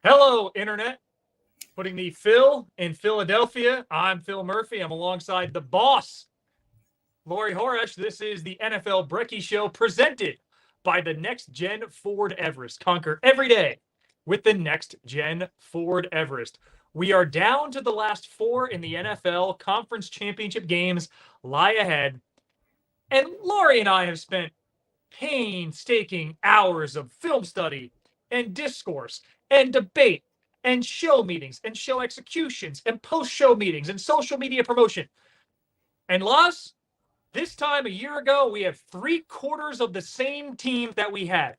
Hello, Internet. Putting the Phil in Philadelphia. I'm Phil Murphy. I'm alongside the boss, Laurie Horesh. This is the NFL Brekkie Show presented by the Next Gen Ford Everest. Conquer every day with the Next Gen Ford Everest. We are down to the last four in the NFL Conference Championship games lie ahead. And Laurie and I have spent painstaking hours of film study and discourse and debate and show meetings and show executions and post-show meetings and social media promotion. And Laz, this time a year ago, we have 3/4 of the same team that we had.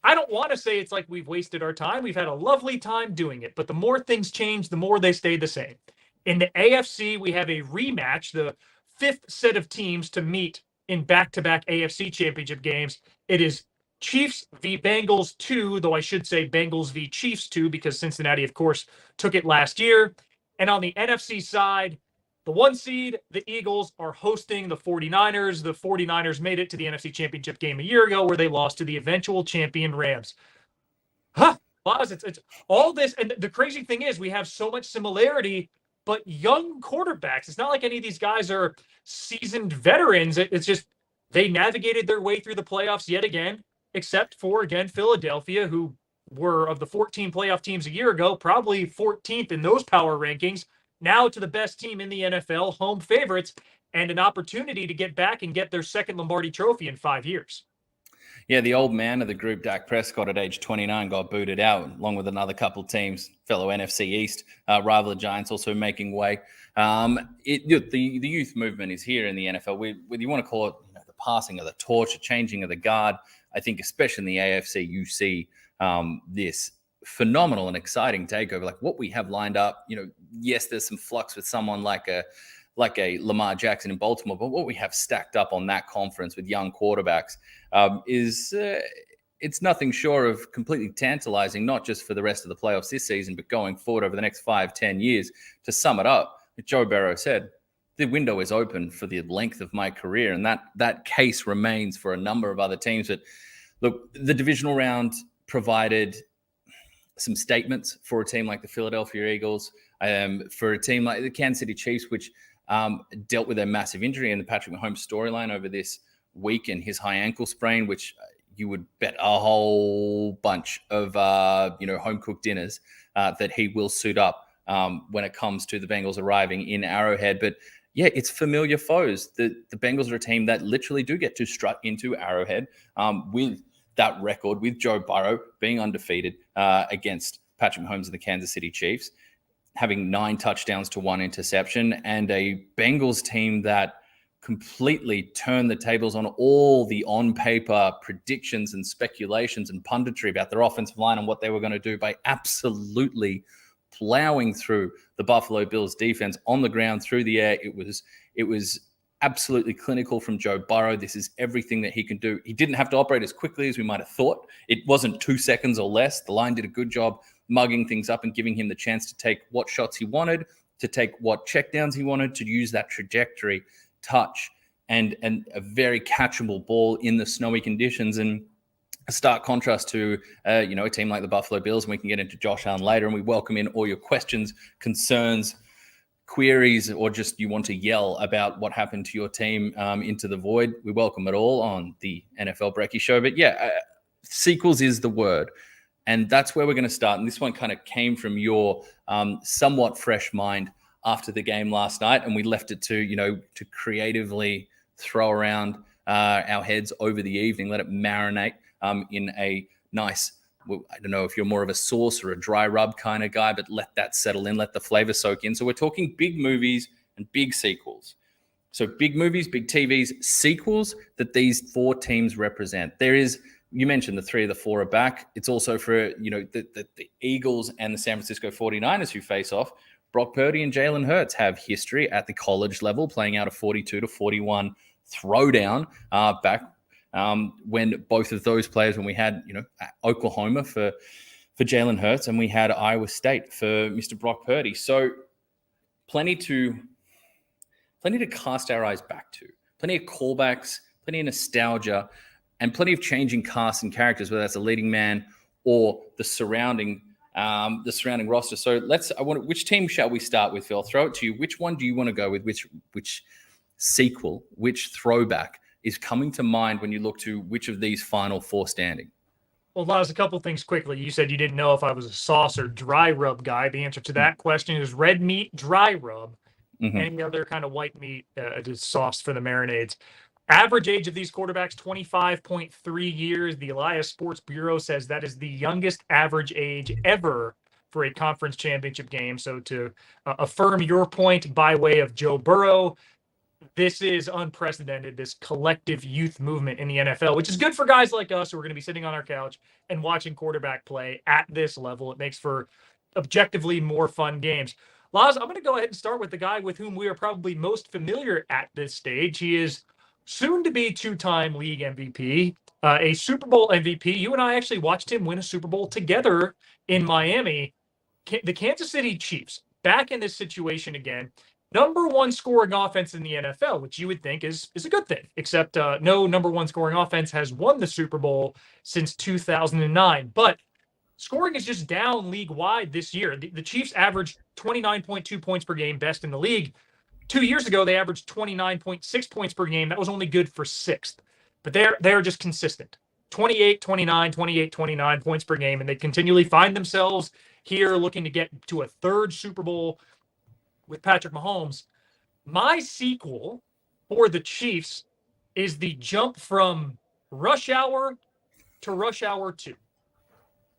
I don't want to say it's like we've wasted our time. We've had a lovely time doing it, but the more things change, the more they stay the same. In the AFC, we have a rematch, the fifth set of teams to meet in back-to-back AFC championship games. It is Chiefs v. Bengals 2, though I should say Bengals v. Chiefs 2, because Cincinnati, of course, took it last year. And on the NFC side, the one seed, the Eagles, are hosting the 49ers. The 49ers made it to the NFC Championship game a year ago where they lost to the eventual champion Rams. It's all this. And the crazy thing is we have so much similarity, but young quarterbacks. It's not like any of these guys are seasoned veterans. It's just they navigated their way through the playoffs yet again, except for, again, Philadelphia, who were, of the 14 playoff teams a year ago, probably 14th in those power rankings, now to the best team in the NFL, home favorites, and an opportunity to get back and get their second Lombardi trophy in 5 years. Yeah, the old man of the group, Dak Prescott, at age 29, got booted out, along with another couple of teams, fellow NFC East rival, the Giants, also making way. The youth movement is here in the NFL. Whether you want to call it the passing of the torch, the changing of the guard, I think especially in the AFC, you see this phenomenal and exciting takeover, like what we have lined up. Yes, there's some flux with someone like a Lamar Jackson in Baltimore, but what we have stacked up on that conference with young quarterbacks it's nothing short of completely tantalizing, not just for the rest of the playoffs this season, but going forward over the next 5-10 years. To sum it up, Joe Burrow said, the window is open for the length of my career, and that case remains for a number of other teams. But look, the divisional round provided some statements for a team like the Philadelphia Eagles, for a team like the Kansas City Chiefs, which dealt with a massive injury in the Patrick Mahomes storyline over this week and his high ankle sprain, which you would bet a whole bunch of home-cooked dinners that he will suit up when it comes to the Bengals arriving in Arrowhead. But yeah, it's familiar foes. The Bengals are a team that literally do get to strut into Arrowhead with that record, with Joe Burrow being undefeated against Patrick Mahomes and the Kansas City Chiefs, having 9 touchdowns to 1 interception, and a Bengals team that completely turned the tables on all the on-paper predictions and speculations and punditry about their offensive line and what they were going to do by absolutely plowing through the Buffalo Bills defense on the ground, through the air. It was absolutely clinical from Joe Burrow. This is everything that he can do. He didn't have to operate as quickly as we might have thought. It wasn't 2 seconds or less. The line did a good job mugging things up and giving him the chance to take what shots he wanted, to take what checkdowns he wanted, to use that trajectory, touch, and a very catchable ball in the snowy conditions. And a stark contrast to a team like the Buffalo Bills, and we can get into Josh Allen later, and we welcome in all your questions, concerns, queries, or just you want to yell about what happened to your team into the void. We welcome it all on the NFL Brekkie Show. But yeah, sequels is the word. And that's where we're going to start. And this one kind of came from your somewhat fresh mind after the game last night. And we left it to creatively throw around our heads over the evening, let it marinate in a nice, I don't know if you're more of a sauce or a dry rub kind of guy, but let that settle in, let the flavor soak in. So we're talking big movies and big sequels. So big movies, big TVs, sequels that these 4 teams represent. You mentioned the 3 of the 4 are back. It's also for, the Eagles and the San Francisco 49ers who face off. Brock Purdy and Jalen Hurts have history at the college level, playing out a 42-41 throwdown back when both of those players, when we had, Oklahoma for Jalen Hurts and we had Iowa State for Mr. Brock Purdy. So plenty to cast our eyes back to, plenty of callbacks, plenty of nostalgia, and plenty of changing casts and characters, whether that's a leading man or the surrounding the surrounding roster. So which team shall we start with, Phil? I'll throw it to you. Which one do you want to go with? Which sequel, which throwback is coming to mind when you look to which of these final four standing? Well, Laz, a couple things quickly. You said you didn't know if I was a sauce or dry rub guy. The answer to that question is red meat, dry rub. Any other kind of white meat is sauce for the marinades. Average age of these quarterbacks, 25.3 years. The Elias Sports Bureau says that is the youngest average age ever for a conference championship game. So to affirm your point by way of Joe Burrow, this is unprecedented, this collective youth movement in the NFL, which is good for guys like us who are going to be sitting on our couch and watching quarterback play at this level. It makes for objectively more fun games. Laz, I'm going to go ahead and start with the guy with whom we are probably most familiar at this stage. He is soon to be two-time league MVP, a Super Bowl MVP. You and I actually watched him win a Super Bowl together in Miami. The Kansas City Chiefs, back in this situation again. Number one scoring offense in the NFL, which you would think is a good thing, except no number one scoring offense has won the Super Bowl since 2009. But scoring is just down league-wide this year. The Chiefs averaged 29.2 points per game, best in the league. 2 years ago, they averaged 29.6 points per game. That was only good for sixth. But they're just consistent. 28, 29, 28, 29 points per game, and they continually find themselves here looking to get to a third Super Bowl with Patrick Mahomes. My sequel for the Chiefs is the jump from Rush Hour to Rush Hour 2.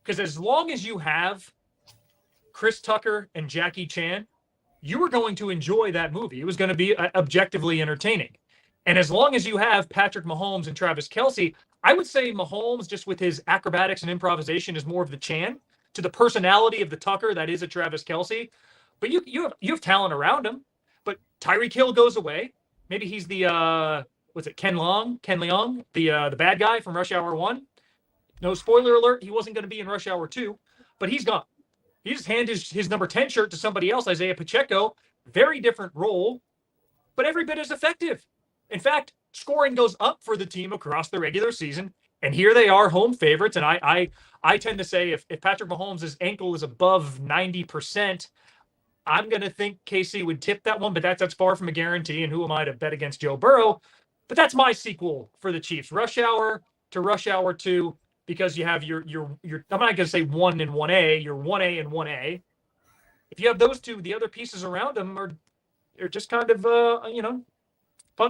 Because as long as you have Chris Tucker and Jackie Chan, you were going to enjoy that movie. It was going to be objectively entertaining. And as long as you have Patrick Mahomes and Travis Kelce, I would say Mahomes, just with his acrobatics and improvisation, is more of the Chan to the personality of the Tucker that is a Travis Kelce. But you have talent around him. But Tyreek Hill goes away. Maybe he's the Ken Leong, the bad guy from Rush Hour 1. No spoiler alert, he wasn't going to be in Rush Hour 2, but he's gone. He just handed his number 10 shirt to somebody else, Isaiah Pacheco. Very different role, but every bit as effective. In fact, scoring goes up for the team across the regular season, and here they are, home favorites. And I tend to say if Patrick Mahomes' ankle is above 90%, I'm going to think KC would tip that one, but that's far from a guarantee, and who am I to bet against Joe Burrow? But that's my sequel for the Chiefs. Rush Hour to Rush Hour 2, because you have your I'm not going to say 1 and 1A, your 1A and 1A. If you have those two, the other pieces around them are just kind of,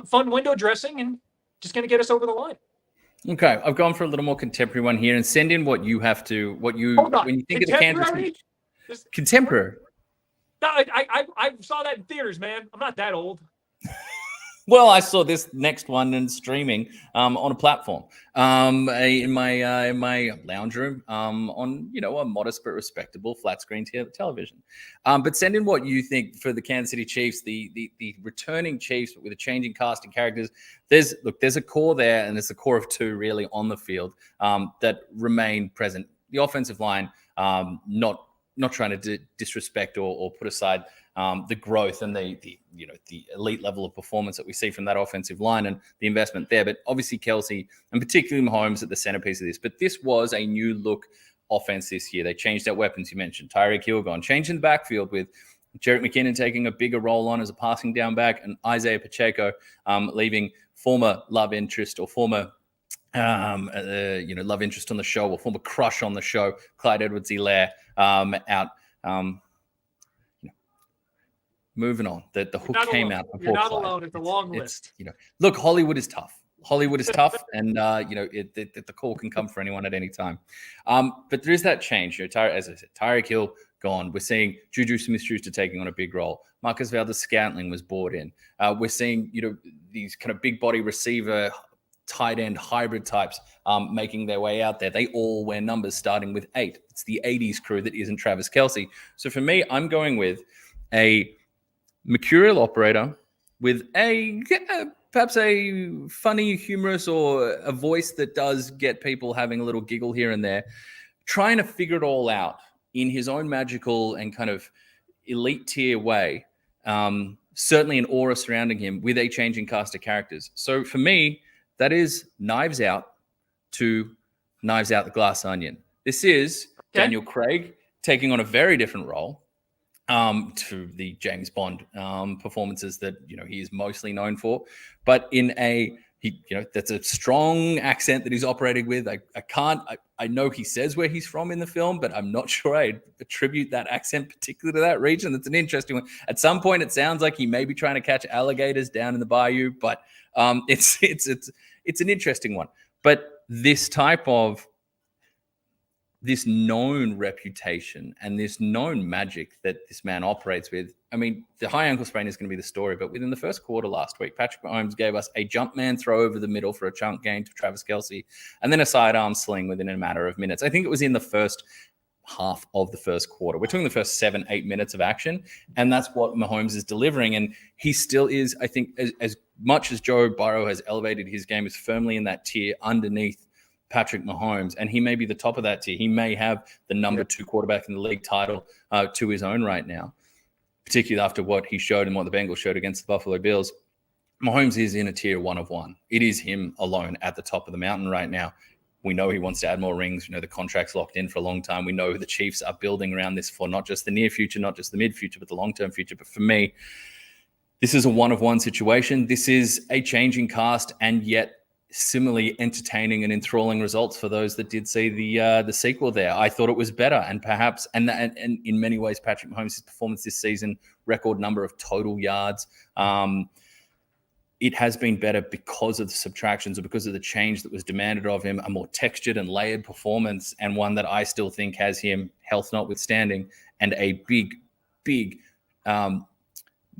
fun window dressing and just going to get us over the line. Okay, I've gone for a little more contemporary one here, and send in when you think of the Kansas City. Contemporary. No, I saw that in theaters, man. I'm not that old. Well, I saw this next one in streaming on a platform in my lounge room on a modest but respectable flat screen television. But send in what you think for the Kansas City Chiefs, the returning Chiefs with a changing cast and characters. There's a core there, and there's a core of two really on the field that remain present. The offensive line, not trying to disrespect or put aside the growth and the elite level of performance that we see from that offensive line and the investment there. But obviously Kelce and particularly Mahomes at the centerpiece of this. But this was a new look offense this year. They changed their weapons. You mentioned Tyreek Hill gone, changing the backfield with Jerick McKinnon taking a bigger role on as a passing down back, and Isaiah Pacheco leaving former love interest or former love interest on the show or former crush on the show, Clyde Edwards-Helaire out. Moving on. The hook came out. You're not alone. It's a long list. Look, Hollywood is tough. And the call can come for anyone at any time. But there is that change. As I said, Tyreek Hill gone. We're seeing Juju Smith-Schuster taking on a big role. Marcus Valdes-Scantling was brought in. We're seeing these kind of big body receiver, tight end hybrid types making their way out there. They all wear numbers starting with 8. It's the 80s crew that isn't Travis Kelce. So for me, I'm going with a mercurial operator with perhaps a funny, humorous, or a voice that does get people having a little giggle here and there, trying to figure it all out in his own magical and kind of elite tier way. Certainly an aura surrounding him with a changing cast of characters. So for me, that is Knives Out to Knives Out the Glass Onion. This is Daniel Craig taking on a very different role to the James Bond performances that he is mostly known for, but in that's a strong accent that he's operating with. I know he says where he's from in the film, but I'm not sure I attribute that accent particularly to that region. That's an interesting one. At some point, it sounds like he may be trying to catch alligators down in the bayou, but it's an interesting one. But this known reputation and this known magic that this man operates with. I mean, the high ankle sprain is going to be the story, but within the first quarter last week, Patrick Mahomes gave us a jump man throw over the middle for a chunk gain to Travis Kelce, and then a sidearm sling within a matter of minutes. I think it was in the first half of the first quarter. We're talking the first 7-8 minutes of action, and that's what Mahomes is delivering. And he still is, I think, as much as Joe Burrow has elevated his game, is firmly in that tier underneath Patrick Mahomes, and he may be the top of that tier. He may have the number 2 quarterback in the league title to his own right now, particularly after what he showed and what the Bengals showed against the Buffalo Bills. Mahomes is in a tier 1 of 1. It is him alone at the top of the mountain right now. We know he wants to add more rings. The contract's locked in for a long time. We know the Chiefs are building around this for not just the near future, not just the mid future, but the long-term future. But for me, this is a 1 of 1 situation. This is a changing cast, and yet similarly entertaining and enthralling results for those that did see the sequel there. I thought it was better, and perhaps, and in many ways, Patrick Mahomes' performance this season, record number of total yards, it has been better because of the subtractions or because of the change that was demanded of him, a more textured and layered performance, and one that I still think has him, health notwithstanding, and a big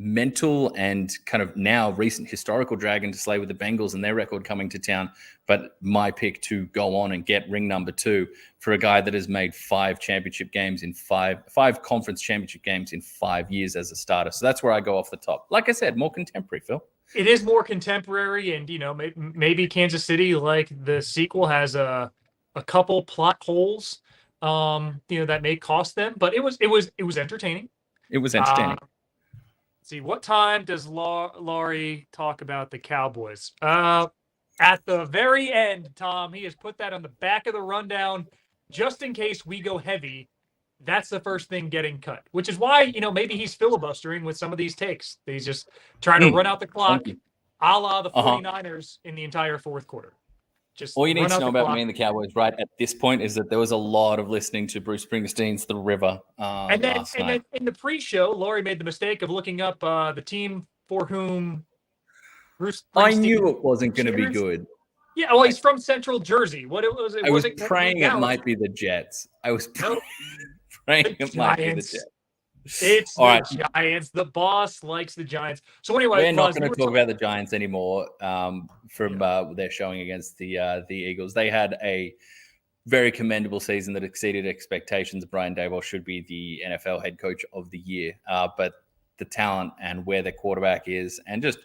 mental and kind of now recent historical dragon to slay with the Bengals and their record coming to town. But my pick to go on and get ring number 2 for a guy that has made 5 championship games in five conference championship games in 5 years as a starter. So that's where I go off the top. Like I said, more contemporary, Phil. It is more contemporary, and maybe Kansas City, like the sequel, has a couple plot holes, that may cost them. But it was entertaining. It was entertaining. See, what time does Laurie talk about the Cowboys? At the very end, Tom. He has put that on the back of the rundown just in case we go heavy. That's the first thing getting cut, which is why, maybe he's filibustering with some of these takes. He's just trying to run out the clock, a la the 49ers in the entire fourth quarter. Just all you need to know about me and the Cowboys right at this point is that there was a lot of listening to Bruce Springsteen's The River and then in the pre-show, Laurie made the mistake of looking up the team for whom Bruce Springsteen I knew it wasn't going to be good. Yeah, well, he's from Central Jersey. I was praying it might be the Jets. I was praying it might be the Jets. It's the Giants. The boss likes the Giants. So anyway, we're not going to talk about the Giants anymore from their showing against the Eagles. They had a very commendable season that exceeded expectations. Brian Daboll should be the NFL head coach of the year. But the talent and where their quarterback is and just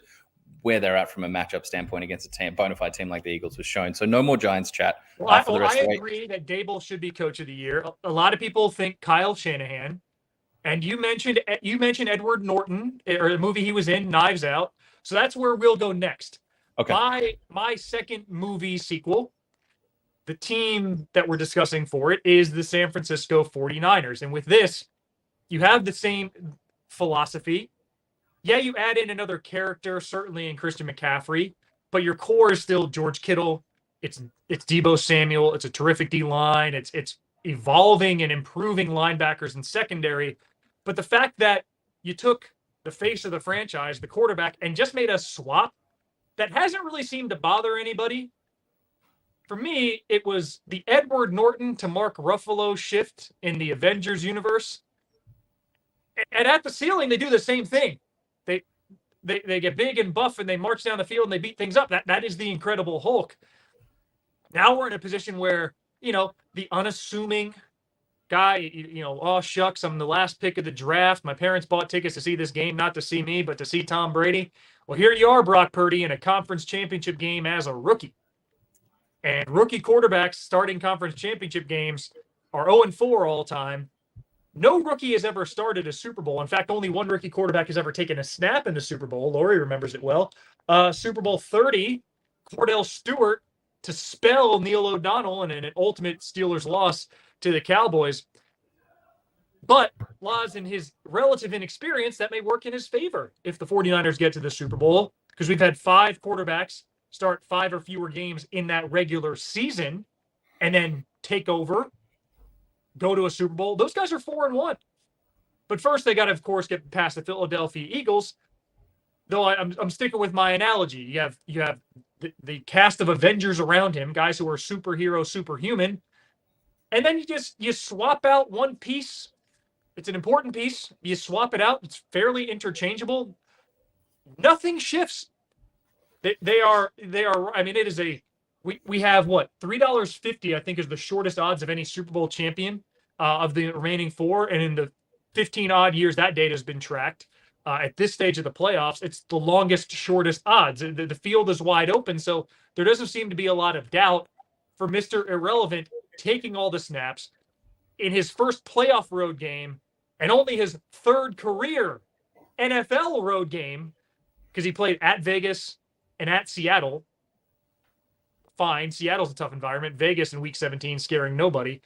where they're at from a matchup standpoint against a bona fide team like the Eagles was shown. So no more Giants chat. I agree that Daboll should be coach of the year. A lot of people think Kyle Shanahan. And you mentioned Edward Norton, or the movie he was in, Knives Out. So that's where we'll go next. Okay. My second movie sequel, the team that we're discussing for it is the San Francisco 49ers. And with this, you have the same philosophy. Yeah, you add in another character, certainly in Christian McCaffrey, but your core is still George Kittle. It's Deebo Samuel. It's a terrific D-line. It's evolving and improving linebackers and secondary. But the fact that you took the face of the franchise, the quarterback, and just made a swap that hasn't really seemed to bother anybody. For me, it was the Edward Norton to Mark Ruffalo shift in the Avengers universe. And at the ceiling, they do the same thing. They get big and buff and they march down the field and they beat things up. That is the Incredible Hulk. Now we're in a position where, the unassuming guy, oh, shucks, I'm the last pick of the draft. My parents bought tickets to see this game, not to see me, but to see Tom Brady. Well, here you are, Brock Purdy, in a conference championship game as a rookie. And rookie quarterbacks starting conference championship games are 0-4 all time. No rookie has ever started a Super Bowl. In fact, only one rookie quarterback has ever taken a snap in the Super Bowl. Laurie remembers it well. Super Bowl 30, Cordell Stewart to spell Neil O'Donnell in an ultimate Steelers loss to the Cowboys. But Laz, in his relative inexperience, that may work in his favor if the 49ers get to the Super Bowl, because we've had 5 quarterbacks start 5 or fewer games in that regular season and then take over, go to a Super Bowl. Those guys are 4-1. But first, they got to, of course, get past the Philadelphia Eagles. Though I'm sticking with my analogy. You have the cast of Avengers around him, guys who are superhero, superhuman, and then you swap out one piece. It's an important piece. You swap it out. It's fairly interchangeable. Nothing shifts. They are. I mean, it is a. We have what $3.50. I think is the shortest odds of any Super Bowl champion of the remaining 4, and in the 15 odd years that data has been tracked. At this stage of the playoffs, it's the longest, shortest odds. The field is wide open, so there doesn't seem to be a lot of doubt for Mr. Irrelevant taking all the snaps in his first playoff road game and only his 3rd career NFL road game, because he played at Vegas and at Seattle. Fine, Seattle's a tough environment. Vegas in Week 17 scaring nobody.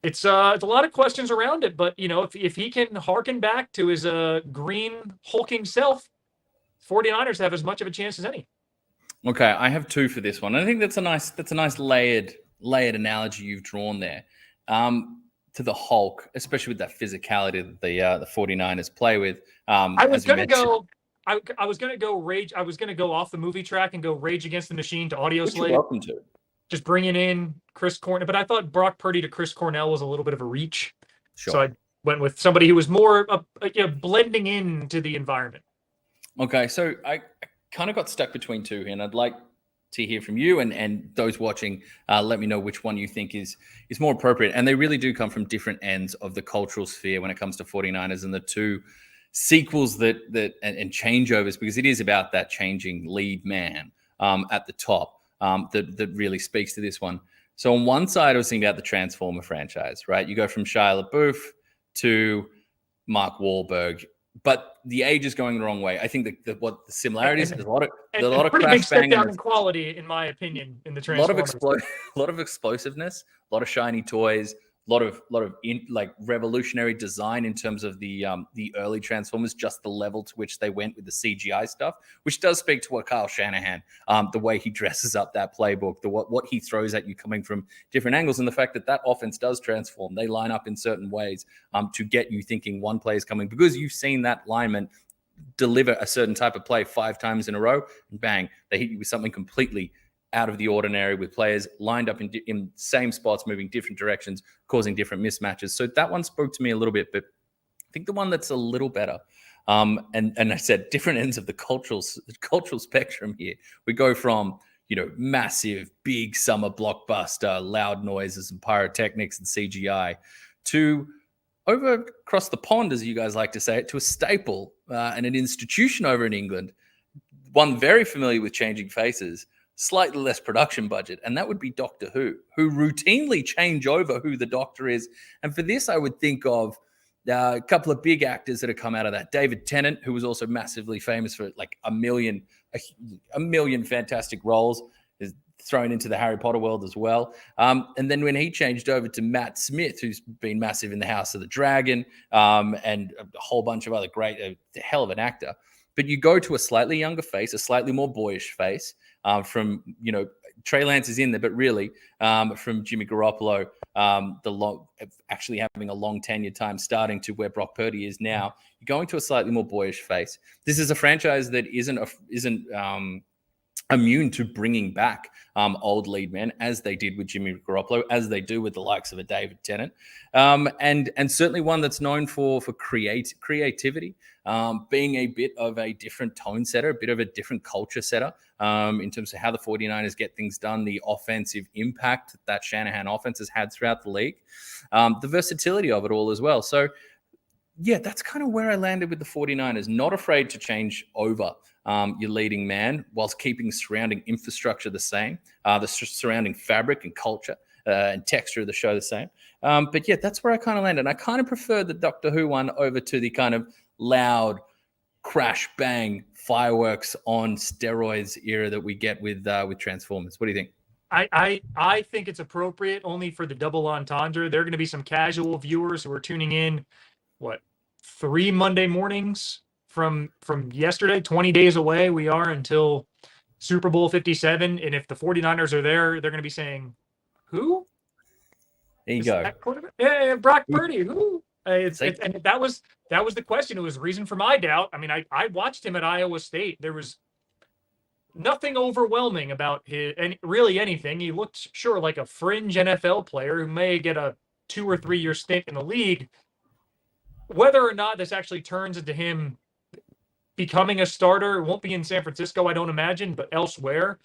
It's a lot of questions around it, but if he can harken back to his green hulking self, 49ers have as much of a chance as any. Okay, I have 2 for this one. I think that's a nice layered analogy you've drawn there to the Hulk, especially with that physicality that the 49ers play with. I was gonna go rage. I was gonna go off the movie track and go Rage Against the Machine to Audio Slave. You're welcome to. Just bringing in Chris Cornell, but I thought Brock Purdy to Chris Cornell was a little bit of a reach. Sure. So I went with somebody who was more blending into the environment. Okay, so I kind of got stuck between 2 here, and I'd like to hear from you and those watching. Let me know which one you think is more appropriate. And they really do come from different ends of the cultural sphere when it comes to 49ers and the 2 sequels and changeovers, because it is about that changing lead man at the top. That really speaks to this one. So on one side, I was thinking about the Transformer franchise, right? You go from Shia LaBeouf to Mark Wahlberg, but the age is going the wrong way. I think that what the similarities, there's a lot of pretty crash big step banging, down in quality, in my opinion, in the Transformers. A lot of explosiveness, a lot of shiny toys, a lot of revolutionary design in terms of the early Transformers, just the level to which they went with the CGI stuff, which does speak to what Kyle Shanahan, the way he dresses up that playbook, what he throws at you coming from different angles, and the fact that offense does transform. They line up in certain ways to get you thinking one play is coming, because you've seen that lineman deliver a certain type of play 5 times in a row, and bang, they hit you with something completely out of the ordinary, with players lined up in same spots, moving different directions, causing different mismatches. So that one spoke to me a little bit, but I think the one that's a little better, and I said different ends of the cultural spectrum here. We go from massive, big summer blockbuster, loud noises and pyrotechnics and CGI, to over across the pond, as you guys like to say it, to a staple and an institution over in England, one very familiar with changing faces, slightly less production budget, and that would be Doctor Who routinely change over who the Doctor is. And for this, I would think of a couple of big actors that have come out of that. David Tennant, who was also massively famous for like a million fantastic roles, is thrown into the Harry Potter world as well. And then when he changed over to Matt Smith, who's been massive in the House of the Dragon, and a whole bunch of other great, hell of an actor. But you go to a slightly younger face, a slightly more boyish face, from Trey Lance is in there, but really from Jimmy Garoppolo, actually having a long tenure time starting to where Brock Purdy is now. You're going to a slightly more boyish face. This is a franchise that isn't immune to bringing back old lead men, as they did with Jimmy Garoppolo, as they do with the likes of a David Tennant, and certainly one that's known for creativity, being a bit of a different tone setter, a bit of a different culture setter in terms of how the 49ers get things done, the offensive impact that Shanahan offense has had throughout the league, the versatility of it all as well. So yeah, that's kind of where I landed with the 49ers. Not afraid to change over your leading man whilst keeping surrounding infrastructure the same, the surrounding fabric and culture and texture of the show the same. But yeah, that's where I kind of landed. I kind of prefer the Doctor Who one over to the kind of loud crash bang fireworks on steroids era that we get with Transformers. What do you think? I think it's appropriate only for the double entendre. There are going to be some casual viewers who are tuning in, 3 Monday mornings from yesterday, 20 days away we are until Super Bowl 57. And if the 49ers are there, they're going to be saying, who? There you go. Yeah, Brock Purdy. Who? And that was the question. It was reason for my doubt. I mean, I watched him at Iowa State. There was nothing overwhelming about really anything. He looked like a fringe NFL player who may get a 2 or 3 year stint in the league. Whether or not this actually turns into him becoming a starter, won't be in San Francisco, I don't imagine, but elsewhere,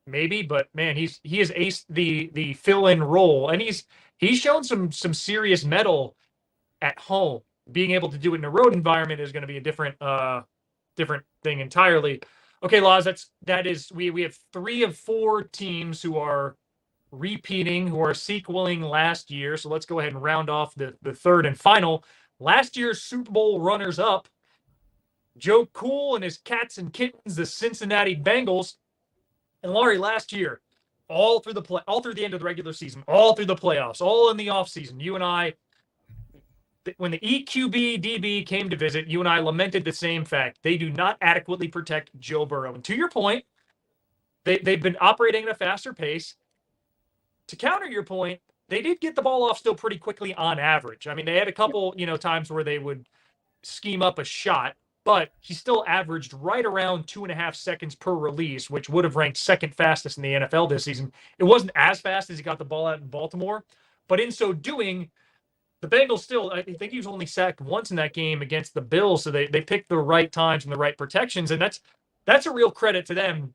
maybe. But man, he has aced the fill-in role, and he's shown some serious mettle at home. Being able to do it in a road environment is going to be a different thing entirely. Okay, Laz, we have 3 of 4 teams who are repeating, who are sequeling last year. So let's go ahead and round off the third and final. Last year's Super Bowl runners-up, Joe Cool and his cats and kittens, the Cincinnati Bengals. And Laurie, last year, all through the end of the regular season, all through the playoffs, all in the offseason, you and I, when the EQB DB came to visit, you and I lamented the same fact. They do not adequately protect Joe Burrow. And to your point, they've been operating at a faster pace. To counter your point, they did get the ball off still pretty quickly on average. I mean, they had a couple, times where they would scheme up a shot, but he still averaged right around 2.5 seconds per release, which would have ranked second fastest in the NFL this season. It wasn't as fast as he got the ball out in Baltimore, but in so doing, the Bengals still, I think he was only sacked once in that game against the Bills, so they picked the right times and the right protections, and that's a real credit to them,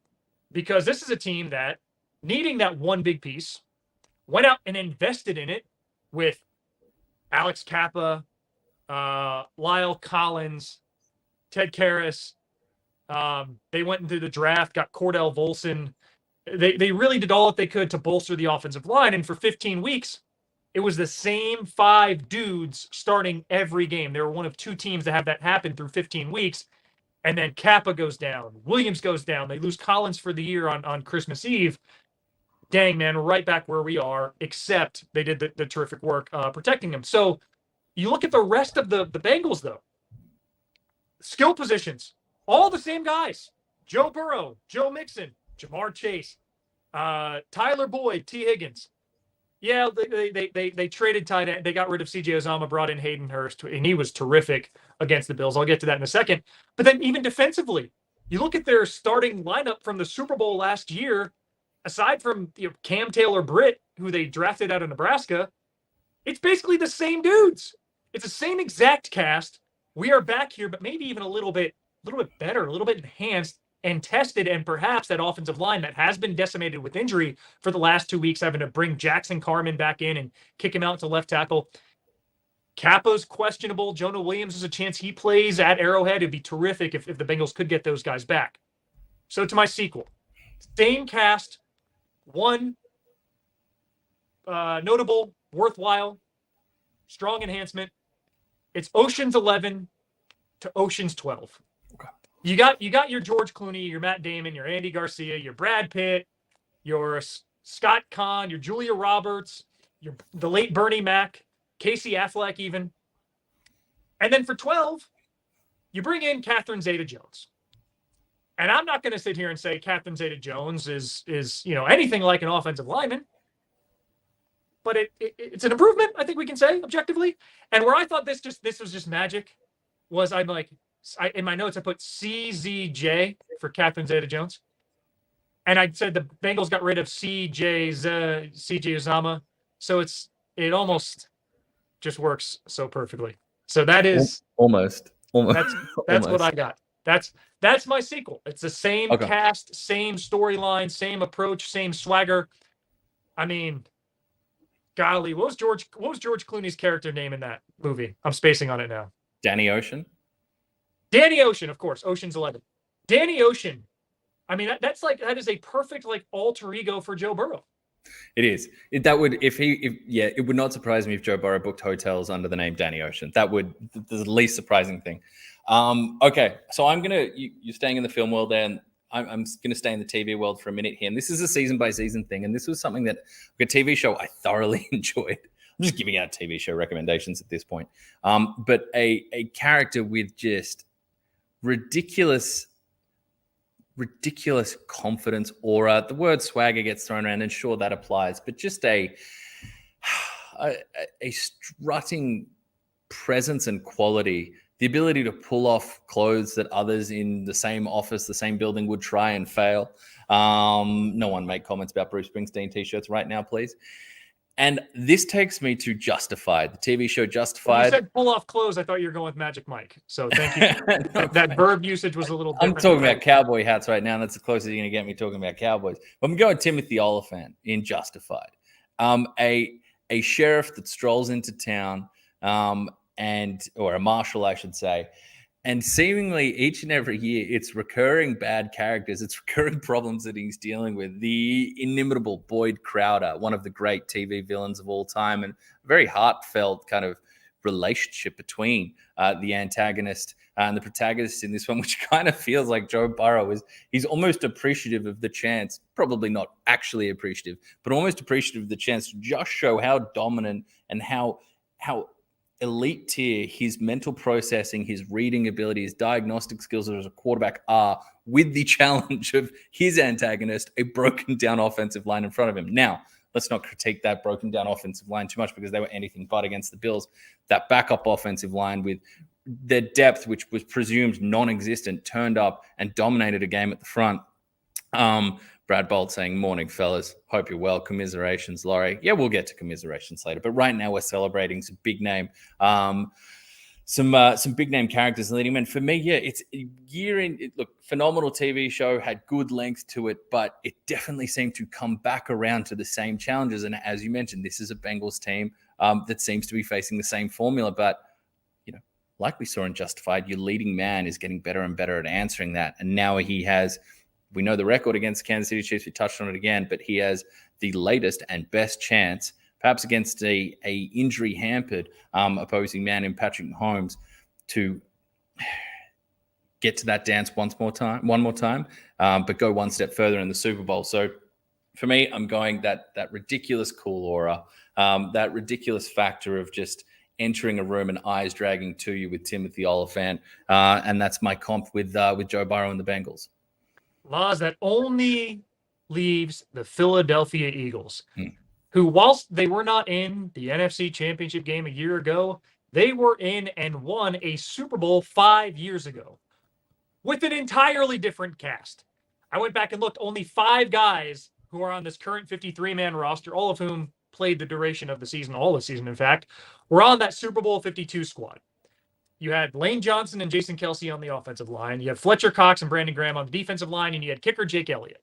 because this is a team that, needing that one big piece, went out and invested in it with Alex Kappa, Lyle Collins, Ted Karras. They went into the draft, got Cordell Volson. They really did all that they could to bolster the offensive line. And for 15 weeks, it was the same 5 dudes starting every game. They were one of 2 teams that have that happen through 15 weeks. And then Kappa goes down. Williams goes down. They lose Collins for the year on Christmas Eve. Dang, man, we're right back where we are, except they did the terrific work protecting him. So you look at the rest of the Bengals, though. Skill positions, all the same guys. Joe Burrow, Joe Mixon, Jamar Chase, Tyler Boyd, T. Higgins. Yeah, they traded tight end. They got rid of C.J. Uzomah, brought in Hayden Hurst, and he was terrific against the Bills. I'll get to that in a second. But then even defensively, you look at their starting lineup from the Super Bowl last year, aside from Cam Taylor-Britt, who they drafted out of Nebraska, it's basically the same dudes. It's the same exact cast. We are back here, but maybe even a little bit better, a little bit enhanced and tested, and perhaps that offensive line that has been decimated with injury for the last 2 weeks, having to bring Jackson Carman back in and kick him out to left tackle. Kappa's questionable. Jonah Williams is a chance he plays at Arrowhead. It'd be terrific if the Bengals could get those guys back. So to my sequel, same cast, one notable, worthwhile, strong enhancement. It's Ocean's 11 to Ocean's 12. Okay. You got your George Clooney, your Matt Damon, your Andy Garcia, your Brad Pitt, your Scott Conn, your Julia Roberts, the late Bernie Mac, Casey Affleck even. And then for 12, you bring in Catherine Zeta-Jones. And I'm not going to sit here and say Catherine Zeta-Jones is anything like an offensive lineman. But it's an improvement, I think we can say, objectively. And where I thought this was just magic was in my notes I put CZJ for Catherine Zeta-Jones. And I said the Bengals got rid of CJ Uzomah. So it almost just works so perfectly. So that is almost. That's what I got. That's my sequel. It's the same cast, same storyline, same approach, same swagger. I mean, golly, what was George Clooney's character name in that movie? I'm spacing on it now. Danny Ocean. Danny Ocean, of course. Ocean's 11. Danny Ocean. I mean, that is a perfect alter ego for Joe Burrow. It is. It would not surprise me if Joe Burrow booked hotels under the name Danny Ocean. That would the least surprising thing. Okay, so you're staying in the film world there, and I'm going to stay in the TV world for a minute here. And this is a season by season thing. And this was something that a TV show I thoroughly enjoyed. I'm just giving out TV show recommendations at this point. But a character with just ridiculous confidence, aura. The word swagger gets thrown around, and sure, that applies. But just a strutting presence and quality, the ability to pull off clothes that others in the same office, the same building would try and fail. No one make comments about Bruce Springsteen t-shirts right now, please. And this takes me to Justified, the TV show Justified. When you said pull off clothes, I thought you were going with Magic Mike. So thank you. that verb usage was a little different. I'm talking about cowboy hats right now, and that's the closest you're going to get me talking about Cowboys. But I'm going Timothy Oliphant in Justified. A sheriff that strolls into town, or a marshal, I should say, and seemingly each and every year, it's recurring bad characters. It's recurring problems that he's dealing with. The inimitable Boyd Crowder, one of the great TV villains of all time, and a very heartfelt kind of relationship between the antagonist and the protagonist in this one, which kind of feels like Joe Burrow he's almost appreciative of the chance, probably not actually appreciative, but almost appreciative of the chance to just show how dominant and how elite tier his mental processing, his reading ability, his diagnostic skills as a quarterback are, with the challenge of his antagonist, a broken down offensive line in front of him. Now, let's not critique that broken down offensive line too much, because they were anything but against the Bills. That backup offensive line with their depth, which was presumed non-existent, turned up and dominated a game at the front. Brad Bolt saying, morning, fellas. Hope you're well. Commiserations, Laurie. Yeah, we'll get to commiserations later. But right now we're celebrating some big name, some big name characters leading men. For me, yeah, it's a year in. Look, phenomenal TV show, had good length to it, but it definitely seemed to come back around to the same challenges. And as you mentioned, this is a Bengals team that seems to be facing the same formula. But, like we saw in Justified, your leading man is getting better and better at answering that. And now he has... We know the record against Kansas City Chiefs. We touched on it again, but he has the latest and best chance, perhaps against a injury-hampered opposing man in Patrick Mahomes, to get to that dance one more time, but go one step further in the Super Bowl. So for me, I'm going that ridiculous cool aura, that ridiculous factor of just entering a room and eyes dragging to you with Timothy Oliphant, and that's my comp with Joe Burrow and the Bengals. Laws that only leaves the Philadelphia Eagles, who, whilst they were not in the NFC Championship game a year ago, they were in and won a Super Bowl 5 years ago with an entirely different cast. I went back and looked. Only 5 guys who are on this current 53-man roster, all of whom played the duration of the season, all the season, in fact, were on that Super Bowl 52 squad. You had Lane Johnson and Jason Kelsey on the offensive line. You had Fletcher Cox and Brandon Graham on the defensive line, and you had kicker Jake Elliott.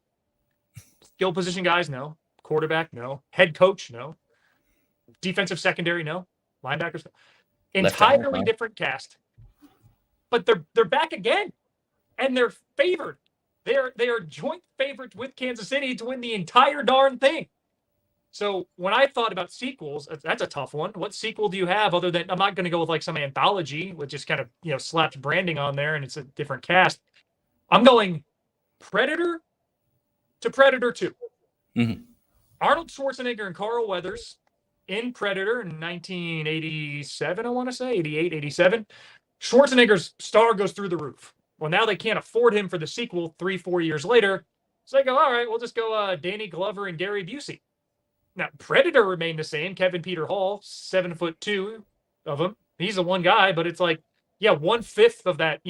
Skill position guys, no. Quarterback, no. Head coach, no. Defensive secondary, no. Linebackers, no. Entirely different cast. But they're back again, and they're favored. They are joint favorites with Kansas City to win the entire darn thing. So when I thought about sequels, that's a tough one. What sequel do you have other than, I'm not going to go with like some anthology with just kind of, slapped branding on there and it's a different cast. I'm going Predator to Predator 2. Mm-hmm. Arnold Schwarzenegger and Carl Weathers in Predator in 1987, I want to say, 88, 87. Schwarzenegger's star goes through the roof. Well, now they can't afford him for the sequel 3-4 years later. So they go, all right, we'll just go Danny Glover and Gary Busey. Now, Predator remained the same. Kevin Peter Hall, 7'2" of him. He's the one guy, but it's like, 1/5 of that,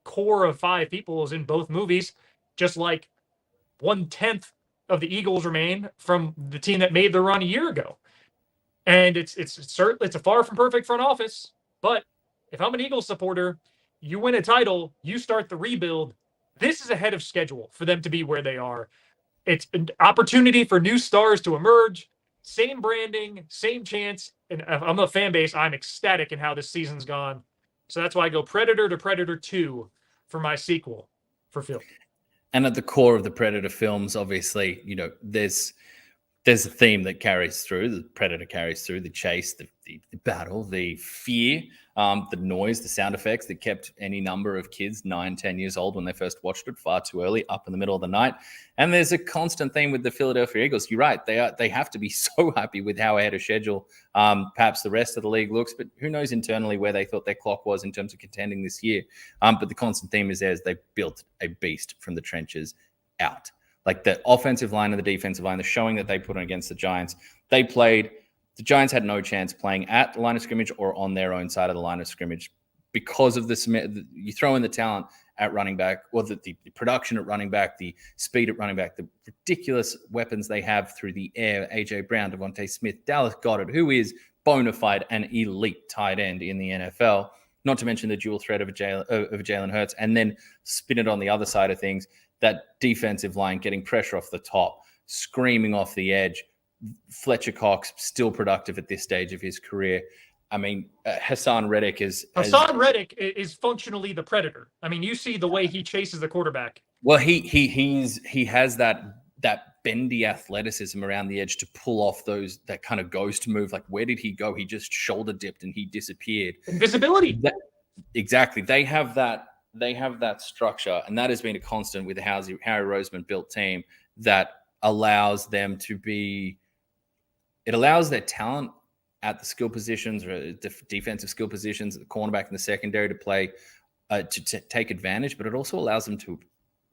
core of 5 people is in both movies, just like 1/10 of the Eagles remain from the team that made the run a year ago. And it's a far from perfect front office, but if I'm an Eagles supporter, you win a title, you start the rebuild. This is ahead of schedule for them to be where they are. It's an opportunity for new stars to emerge. Same branding, same chance. And if I'm a fan base, I'm ecstatic in how this season's gone. So that's why I go Predator to Predator 2 for my sequel for Phil. And at the core of the Predator films, obviously, there's there's a theme that carries through. The predator carries through, the chase, the battle, the fear, the noise, the sound effects that kept any number of kids 9, 10 years old when they first watched it far too early, up in the middle of the night. And there's a constant theme with the Philadelphia Eagles. You're right. They have to be so happy with how ahead of schedule perhaps the rest of the league looks, but who knows internally where they thought their clock was in terms of contending this year. But the constant theme is theirs. They built a beast from the trenches out. Like the offensive line and the defensive line, the showing that they put on against the Giants, the Giants had no chance playing at the line of scrimmage or on their own side of the line of scrimmage because of you throw in the talent at running back, or the production at running back, the speed at running back, the ridiculous weapons they have through the air, A.J. Brown, Devontae Smith, Dallas Goedert, who is bona fide and elite tight end in the NFL, not to mention the dual threat of Jalen Hurts, and then spin it on the other side of things, that defensive line getting pressure off the top, screaming off the edge. Fletcher Cox still productive at this stage of his career. I mean, Hassan Reddick is functionally the predator. I mean, you see the way he chases the quarterback. Well, he has that bendy athleticism around the edge to pull off that kind of ghost move. Like, where did he go? He just shoulder dipped and he disappeared. Invisibility. Exactly. They have that structure, and that has been a constant with the Harry Roseman built team that allows them to be. It allows their talent at the skill positions or defensive skill positions, the cornerback and the secondary to play to take advantage, but it also allows them to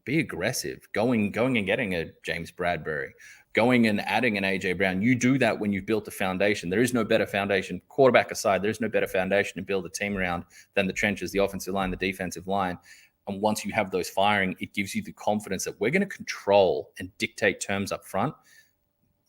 be aggressive, going and getting a James Bradbury, going and adding an AJ Brown. You do that when you've built a foundation. There is no better foundation, quarterback aside, there is no better foundation to build a team around than the trenches, the offensive line, the defensive line. And once you have those firing, it gives you the confidence that we're going to control and dictate terms up front.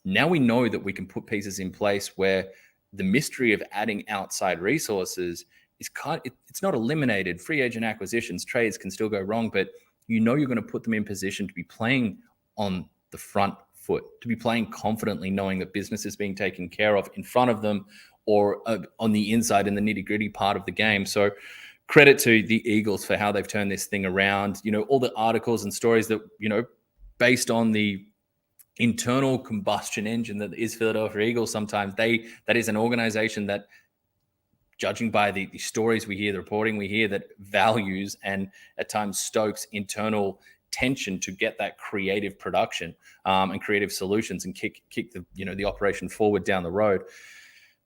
Now we know that we can put pieces in place where the mystery of adding outside resources is it's not eliminated. Free agent acquisitions, trades can still go wrong, but you know you're going to put them in position to be playing on the front foot, to be playing confidently, knowing that business is being taken care of in front of them or on the inside in the nitty-gritty part of the game. So credit to the Eagles for how they've turned this thing around. You know, all the articles and stories that, you know, based on the internal combustion engine that is Philadelphia Eagles, sometimes that is an organization that, judging by the stories we hear, the reporting we hear, that values and at times stokes internal tension to get that creative production and creative solutions and kick the operation forward down the road.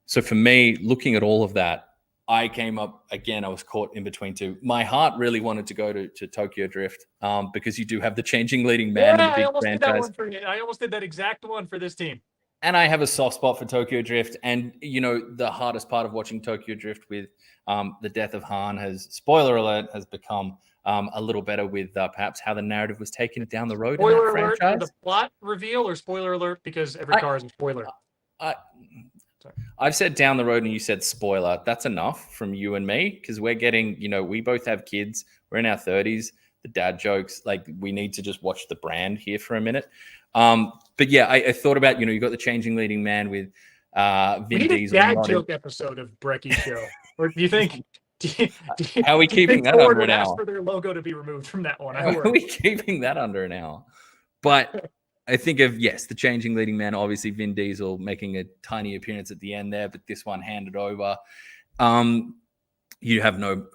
So for me, looking at all of that, I came up again. I was caught in between two. My heart really wanted to go to Tokyo Drift because you do have the changing leading man. Yeah, I almost did that one for you. I almost did that exact one for this team. And I have a soft spot for Tokyo Drift. And, you know, the hardest part of watching Tokyo Drift with the death of Han spoiler alert, has become a little better with perhaps how the narrative was taken down the road. Spoiler alert for the plot reveal, or spoiler alert because every car is a spoiler? I've said down the road and you said spoiler. That's enough from you and me because we're getting, you know, we both have kids. We're in our 30s. The dad jokes, like we need to just watch the brand here for a minute. But yeah, I thought about, you know, you got the changing leading man with Vin Diesel. A dad joke episode of Brekkie Show. Or do you think? How are we keeping that under an hour? Ask for their logo to be removed from that one. How are we keeping that under an hour? But I think of, yes, the changing leading man, obviously Vin Diesel making a tiny appearance at the end there, but this one handed over. You have no,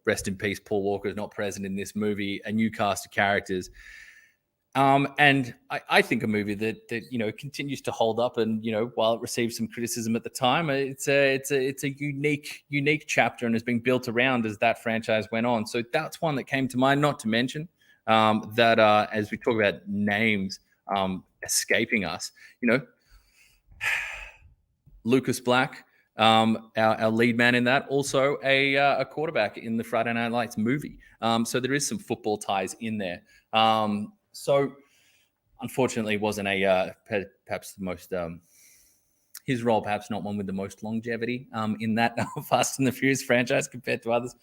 rest in peace, Paul Walker is not present in this movie, a new cast of characters. And I think a movie that you know continues to hold up, and you know while it received some criticism at the time, it's a unique chapter and has been built around as that franchise went on. So that's one that came to mind. Not to mention that as we talk about names escaping us, you know, Lucas Black, our lead man in that, also a quarterback in the Friday Night Lights movie. So there is some football ties in there. So unfortunately, wasn't perhaps the most his role, perhaps not one with the most longevity in that Fast and the Furious franchise compared to others.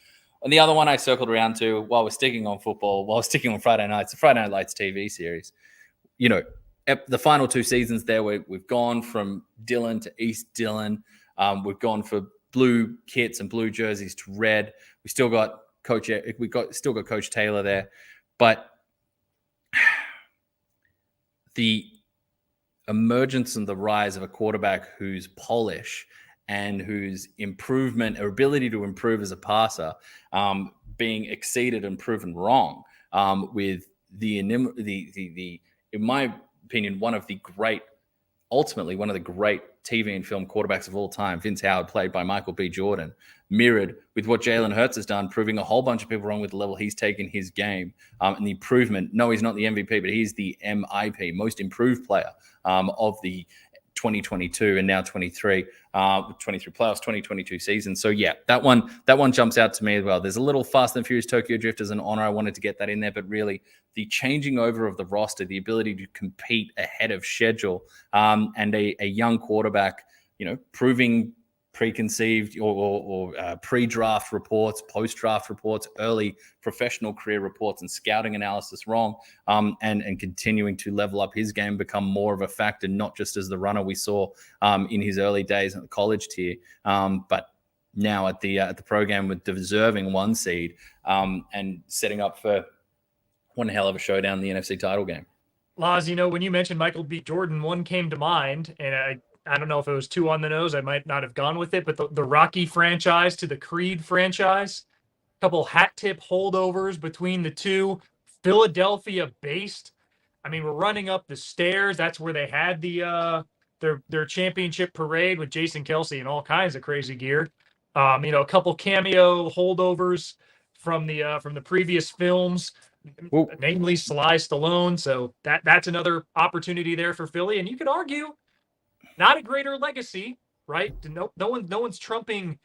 And the other one I circled around to while we're sticking on football, while we're sticking on Friday nights, the Friday Night Lights TV series. You know, the final two seasons there, we've gone from Dillon to East Dillon. We've gone for blue kits and blue jerseys to red. We still got Coach Taylor there, but the emergence and the rise of a quarterback whose polish and whose improvement or ability to improve as a passer being exceeded and proven wrong with in my opinion, ultimately one of the great TV and film quarterbacks of all time, Vince Howard, played by Michael B. Jordan, mirrored with what Jalen Hurts has done, proving a whole bunch of people wrong with the level he's taken his game and the improvement. No, he's not the MVP, but he's the MIP, most improved player of the 2022 and now 23 playoffs, 2022 season. So yeah, that one jumps out to me as well. There's a little Fast and Furious Tokyo Drift as an honor. I wanted to get that in there, but really the changing over of the roster, the ability to compete ahead of schedule, and a young quarterback, proving preconceived or pre-draft reports, post-draft reports, early professional career reports, and scouting analysis wrong, and continuing to level up his game, become more of a factor, not just as the runner we saw in his early days at the college tier, but now at the program with deserving 1 seed and setting up for one hell of a showdown in the NFC title game. Laz, when you mentioned Michael B. Jordan, one came to mind, and I don't know if it was too on the nose. I might not have gone with it, but the Rocky franchise to the Creed franchise, a couple hat tip holdovers between the two, Philadelphia based. I mean, we're running up the stairs. That's where they had their championship parade with Jason Kelsey and all kinds of crazy gear. A couple cameo holdovers from the previous films, namely Sly Stallone. So that's another opportunity there for Philly. And you could argue, not a greater legacy, right? No one's trumping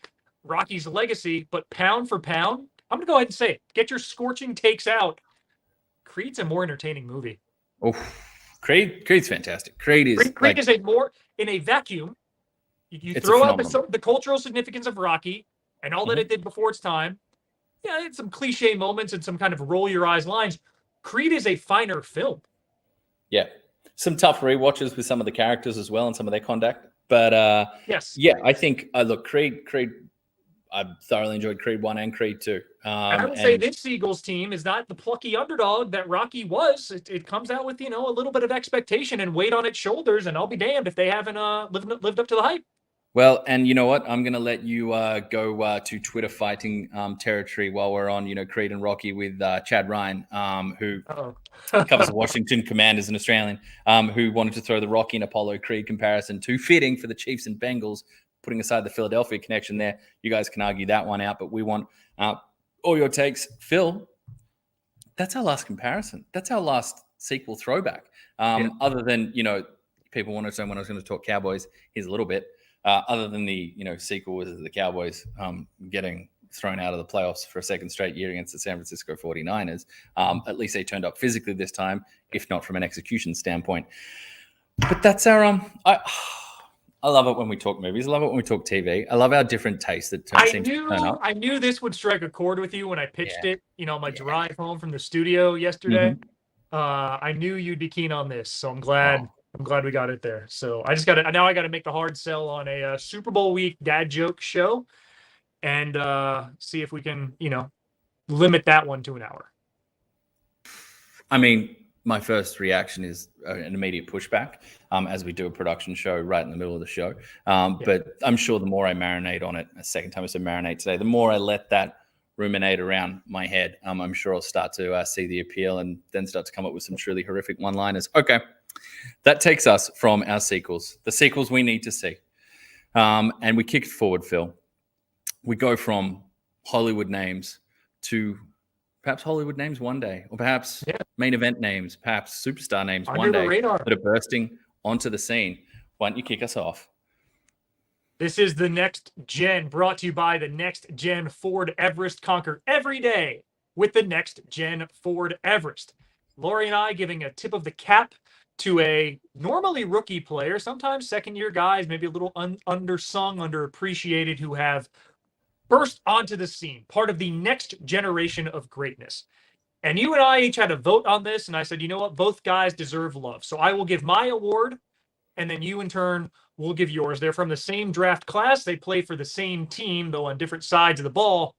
Rocky's legacy, but pound for pound, I'm gonna go ahead and say it. Get your scorching takes out. Creed's a more entertaining movie. Oh, Creed's fantastic. Creed is a more in a vacuum. You throw out the cultural significance of Rocky and all that it did before its time. Yeah, it's some cliche moments and some kind of roll your eyes lines. Creed is a finer film. Yeah. Some tough rewatches with some of the characters as well and some of their conduct. But yes. Yeah, I think, look, Creed, I thoroughly enjoyed Creed 1 and Creed 2. I would say this Eagles team is not the plucky underdog that Rocky was. It comes out with, a little bit of expectation and weight on its shoulders, and I'll be damned if they haven't lived up to the hype. Well, and you know what? I'm going to let you go to Twitter fighting territory while we're on, Creed and Rocky with Chad Ryan, who covers the Washington Commanders, an Australian, who wanted to throw the Rocky and Apollo Creed comparison too fitting for the Chiefs and Bengals, putting aside the Philadelphia connection there. You guys can argue that one out, but we want all your takes. Phil, that's our last comparison. That's our last sequel throwback. Other than, people want to know when I was going to talk Cowboys, here's a little bit. Other than the sequel with the Cowboys getting thrown out of the playoffs for a second straight year against the San Francisco 49ers, at least they turned up physically this time, if not from an execution standpoint. But that's our I love it when we talk movies. I love it when we talk TV. I love our different tastes that seem to turn up. I knew this would strike a chord with you when I pitched it. On my drive home from the studio yesterday. I knew you'd be keen on this, so I'm glad. Oh. I'm glad we got it there. So I got to make the hard sell on a Super Bowl week dad joke show and see if we can, limit that one to an hour. I mean, my first reaction is an immediate pushback as we do a production show right in the middle of the show. But I'm sure the more I marinate on it, a second time I said marinate today, the more I let that ruminate around my head, I'm sure I'll start to see the appeal and then start to come up with some truly horrific one-liners. Okay. That takes us from our sequels, the sequels we need to see. And we kick it forward, Phil. We go from Hollywood names to perhaps Hollywood names one day, or perhaps main event names, perhaps superstar names one day that are bursting onto the scene. Why don't you kick us off? This is the Next Gen, brought to you by the Next Gen Ford Everest. Conquer every day with the Next Gen Ford Everest. Laurie and I giving a tip of the cap to a normally rookie player, sometimes second-year guys, maybe a little undersung, underappreciated, who have burst onto the scene, part of the next generation of greatness. And you and I each had a vote on this, and I said, you know what? Both guys deserve love. So I will give my award, and then you, in turn, will give yours. They're from the same draft class. They play for the same team, though on different sides of the ball.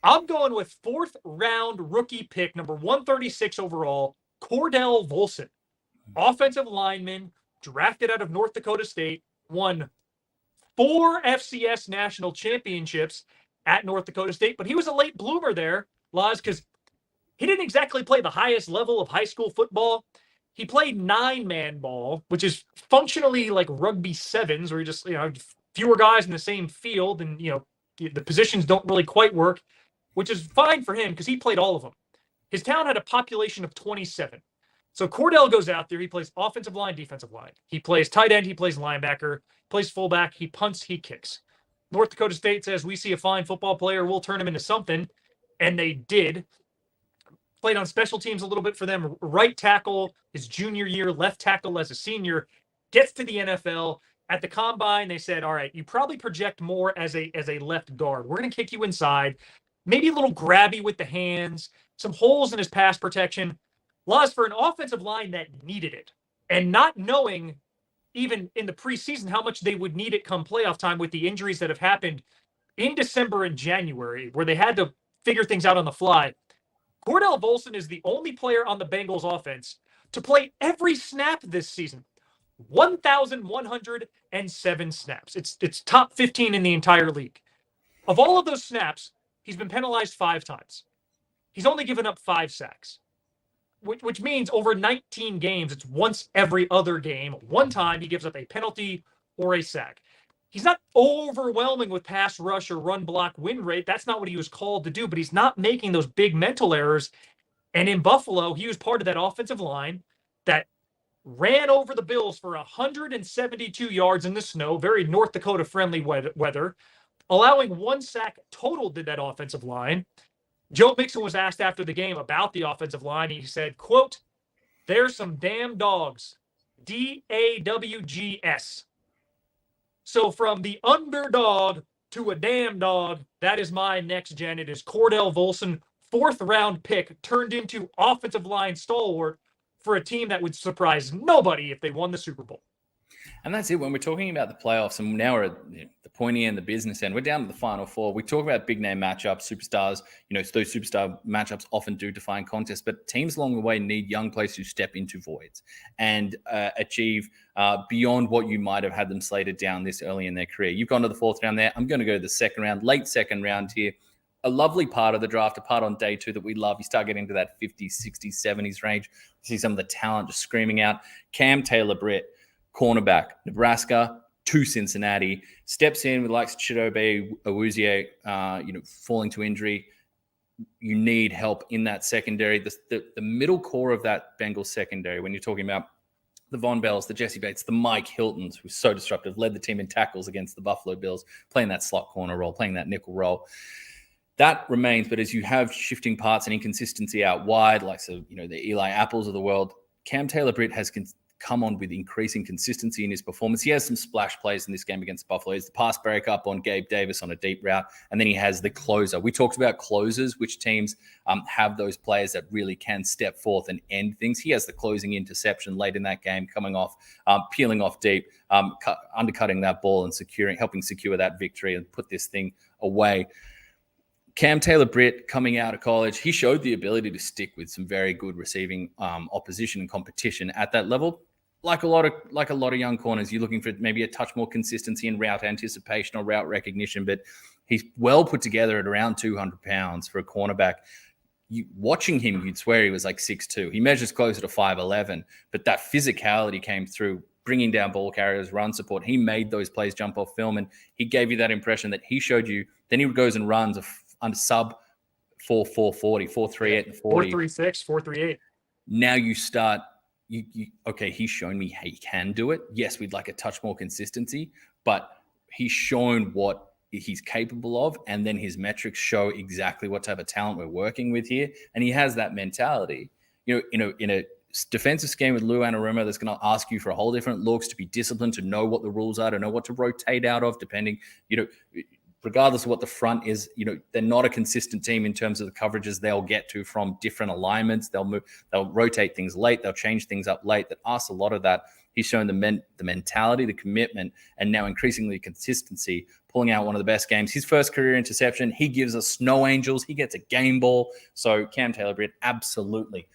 I'm going with fourth-round rookie pick, number 136 overall, Cordell Volson. Offensive lineman, drafted out of North Dakota State, won 4 FCS national championships at North Dakota State, but he was a late bloomer there, Laz, because he didn't exactly play the highest level of high school football. He played 9-man ball, which is functionally like rugby sevens, where you just, fewer guys in the same field, and, the positions don't really quite work, which is fine for him because he played all of them. His town had a population of 27. So Cordell goes out there. He plays offensive line, defensive line. He plays tight end. He plays linebacker, plays fullback. He punts, he kicks. North Dakota State says, we see a fine football player. We'll turn him into something. And they did. Played on special teams a little bit for them. Right tackle his junior year, left tackle as a senior. Gets to the NFL. At the combine, they said, all right, you probably project more as a left guard. We're going to kick you inside. Maybe a little grabby with the hands. Some holes in his pass protection. Laws for an offensive line that needed it. And not knowing even in the preseason how much they would need it come playoff time with the injuries that have happened in December and January, where they had to figure things out on the fly. Cordell Volson is the only player on the Bengals offense to play every snap this season. 1,107 snaps. It's top 15 in the entire league. Of all of those snaps, he's been penalized 5 times. He's only given up 5 sacks, which means over 19 games, it's once every other game. One time he gives up a penalty or a sack. He's not overwhelming with pass rush or run block win rate. That's not what he was called to do, but he's not making those big mental errors. And in Buffalo, he was part of that offensive line that ran over the Bills for 172 yards in the snow, very North Dakota friendly weather, allowing 1 sack total to that offensive line. Joe Mixon was asked after the game about the offensive line. He said, quote, "There's some damn dogs, DAWGS. So from the underdog to a damn dog, that is my next gen. It is Cordell Volson, 4th round pick, turned into offensive line stalwart for a team that would surprise nobody if they won the Super Bowl." And that's it. When we're talking about the playoffs, and now we're at the pointy end, the business end, we're down to the Final Four. We talk about big name matchups, superstars. Those superstar matchups often do define contests, but teams along the way need young players who step into voids and achieve beyond what you might have had them slated down this early in their career. You've gone to the 4th round there. I'm going to go to the 2nd round, late 2nd round here. A lovely part of the draft, a part on day 2 that we love. You start getting into that 50s, 60s, 70s range. You see some of the talent just screaming out. Cam Taylor-Britt, cornerback, Nebraska to Cincinnati, steps in with likes of Chidobe Awuzie, falling to injury. You need help in that secondary. The middle core of that Bengals secondary, when you're talking about the Von Bells, the Jesse Bates, the Mike Hiltons, who's so disruptive, led the team in tackles against the Buffalo Bills, playing that slot corner role, playing that nickel role. That remains, but as you have shifting parts and inconsistency out wide, like the Eli Apples of the world, Cam Taylor-Britt has come on with increasing consistency in his performance. He has some splash plays in this game against Buffalo. He's the pass breakup on Gabe Davis on a deep route, and then he has the closer. We talked about closers, which teams have those players that really can step forth and end things. He has the closing interception late in that game, coming off, peeling off deep, undercutting that ball and helping secure that victory and put this thing away. Cam Taylor-Britt, coming out of college, he showed the ability to stick with some very good receiving opposition and competition at that level. Like a lot of young corners, you're looking for maybe a touch more consistency in route anticipation or route recognition, but he's well put together at around 200 pounds for a cornerback. Watching him, you'd swear he was like 6'2". He measures closer to 5'11", but that physicality came through, bringing down ball carriers, run support. He made those plays jump off film, and he gave you that impression that he showed you. Then he goes and runs under sub 4.40, 4.38 and 40. 4.36, 4.38. Now you start, okay, he's shown me he can do it. Yes, we'd like a touch more consistency, but he's shown what he's capable of, and then his metrics show exactly what type of talent we're working with here. And he has that mentality. In a defensive scheme with Lou Anarumo that's going to ask you for a whole different looks, to be disciplined, to know what the rules are, to know what to rotate out of, depending, regardless of what the front is, they're not a consistent team in terms of the coverages they'll get to from different alignments. They'll rotate things late. They'll change things up late. That asks a lot of that. He's shown the mentality, the commitment, and now increasingly consistency, pulling out one of the best games. His first career interception, he gives us snow angels. He gets a game ball. So Cam Taylor-Britt absolutely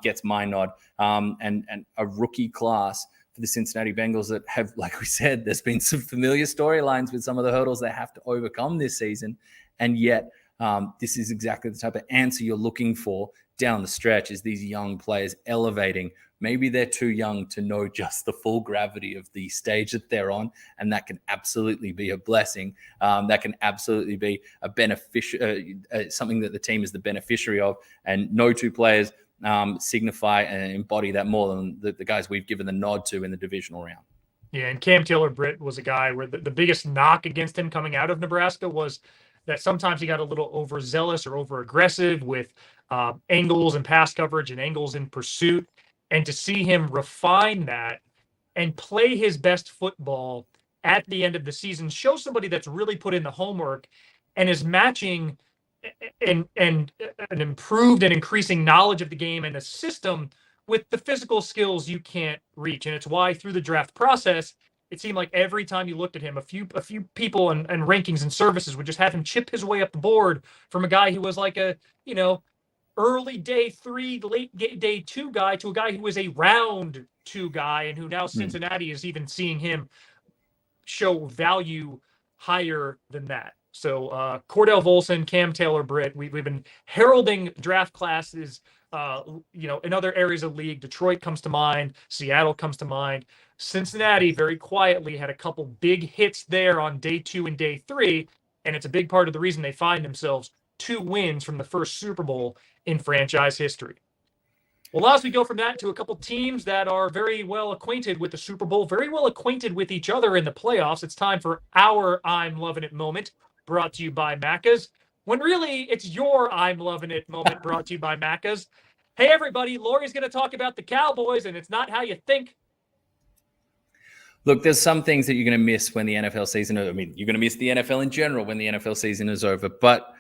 gets my nod. And a rookie class for the Cincinnati Bengals that have, like we said, there's been some familiar storylines with some of the hurdles they have to overcome this season. And yet this is exactly the type of answer you're looking for down the stretch, is these young players elevating. Maybe they're too young to know just the full gravity of the stage that they're on, and that can absolutely be a blessing. That can absolutely be a something that the team is the beneficiary of, and no two players signify and embody that more than the guys we've given the nod to in the divisional round. Yeah, and Cam Taylor-Britt was a guy where the biggest knock against him coming out of Nebraska was that sometimes he got a little overzealous or over-aggressive with angles and pass coverage and angles in pursuit. And to see him refine that and play his best football at the end of the season shows somebody that's really put in the homework and is matching and an improved and increasing knowledge of the game and the system with the physical skills you can't reach. And it's why through the draft process, it seemed like every time you looked at him, a few people and rankings and services would just have him chip his way up the board from a guy who was like a, early day 3, late day 2 guy to a guy who was a round 2 guy, and who now Cincinnati is even seeing him show value higher than that. So Cordell Volson, Cam Taylor-Britt, we've been heralding draft classes, in other areas of the league. Detroit comes to mind. Seattle comes to mind. Cincinnati very quietly had a couple big hits there on day 2 and day 3, and it's a big part of the reason they find themselves 2 wins from the first Super Bowl in franchise history. Well, as we go from that to a couple teams that are very well acquainted with the Super Bowl, very well acquainted with each other in the playoffs, it's time for our I'm Loving It moment, brought to you by Macca's, when really it's your I'm Loving It moment, brought to you by Macca's. Hey, everybody, Laurie's going to talk about the Cowboys, and it's not how you think. Look, there's some things that you're going to miss when the NFL season, you're going to miss the NFL in general when the NFL season is over, but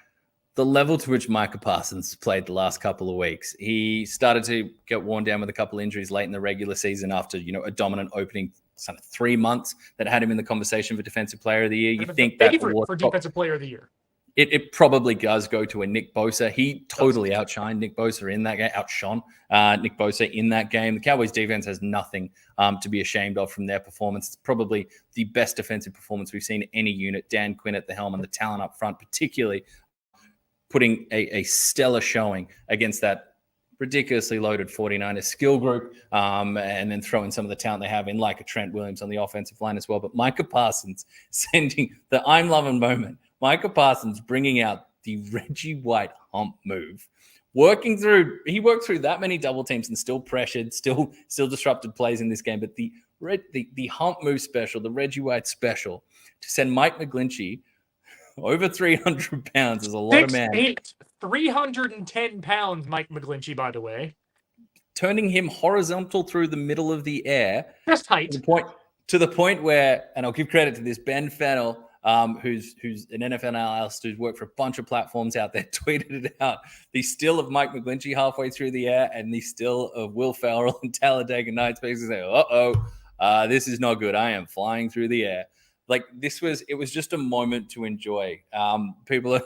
the level to which Micah Parsons played the last couple of weeks, he started to get worn down with a couple of injuries late in the regular season after, a dominant opening 3 months that had him in the conversation for Defensive Player of the Year. You think that for Defensive Player of the Year? It probably does go to a Nick Bosa. He totally outshined Nick Bosa in that game, outshone Nick Bosa in that game. The Cowboys defense has nothing to be ashamed of from their performance. It's probably the best defensive performance we've seen in any unit. Dan Quinn at the helm and the talent up front, particularly putting a stellar showing against that ridiculously loaded 49ers skill group, and then throwing some of the talent they have in, like a Trent Williams on the offensive line as well. But Micah Parsons sending the I'm loving moment. Micah Parsons bringing out the Reggie White hump move, he worked through that many double teams and still pressured, still disrupted plays in this game. But the hump move special, the Reggie White special, to send Mike McGlinchey over 300 pounds is a lot of man. 6'8", 310 pounds, Mike McGlinchey, by the way. Turning him horizontal through the middle of the air. Just height. To the point where, and I'll give credit to this, Ben Fennell, who's an NFL analyst who's worked for a bunch of platforms out there, tweeted it out. The still of Mike McGlinchey halfway through the air and the still of Will Ferrell and Talladega Nights basically say, this is not good. I am flying through the air. Like it was just a moment to enjoy. People are,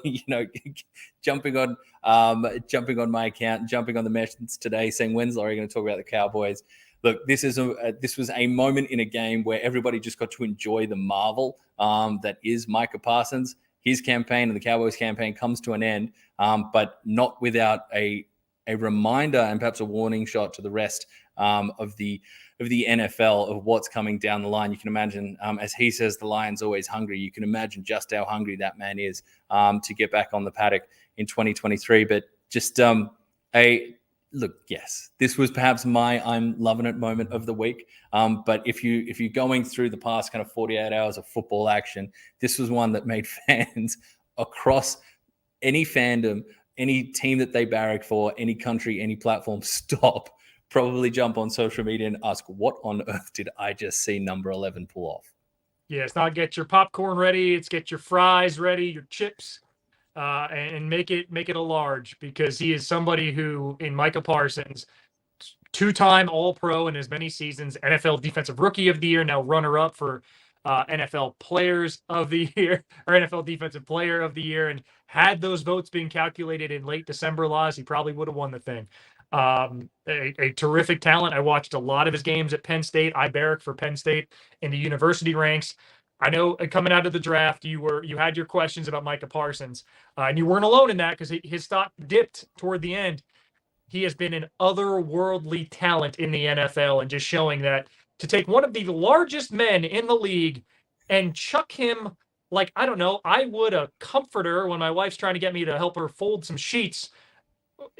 jumping on my account, jumping on the messages today, saying, "When's Laurie going to talk about the Cowboys?" Look, this was a moment in a game where everybody just got to enjoy the marvel that is Micah Parsons. His campaign and the Cowboys campaign comes to an end, but not without a reminder and perhaps a warning shot to the rest of the NFL of what's coming down the line. You can imagine, as he says, the lion's always hungry. You can imagine just how hungry that man is to get back on the paddock in 2023. But just yes, this was perhaps my I'm loving it moment of the week. But if you're going through the past kind of 48 hours of football action, this was one that made fans across any fandom, any team that they barrack for, any country, any platform, probably jump on social media and ask, what on earth did I just see number 11 pull off? Yeah, it's not get your popcorn ready. It's get your fries ready, your chips, and make it a large, because he is somebody who, in Micah Parsons, 2-time All-Pro in as many seasons, NFL Defensive Rookie of the Year, now runner-up for NFL Players of the Year, or NFL Defensive Player of the Year, and had those votes been calculated in late December, he probably would have won the thing. A terrific talent. I watched a lot of his games at Penn State. I barrack for Penn State in the university ranks. I know coming out of the draft, you had your questions about Micah Parsons, and you weren't alone in that because his stock dipped toward the end. He has been an otherworldly talent in the NFL and just showing that to take one of the largest men in the league and chuck him like, I don't know, I would a comforter when my wife's trying to get me to help her fold some sheets.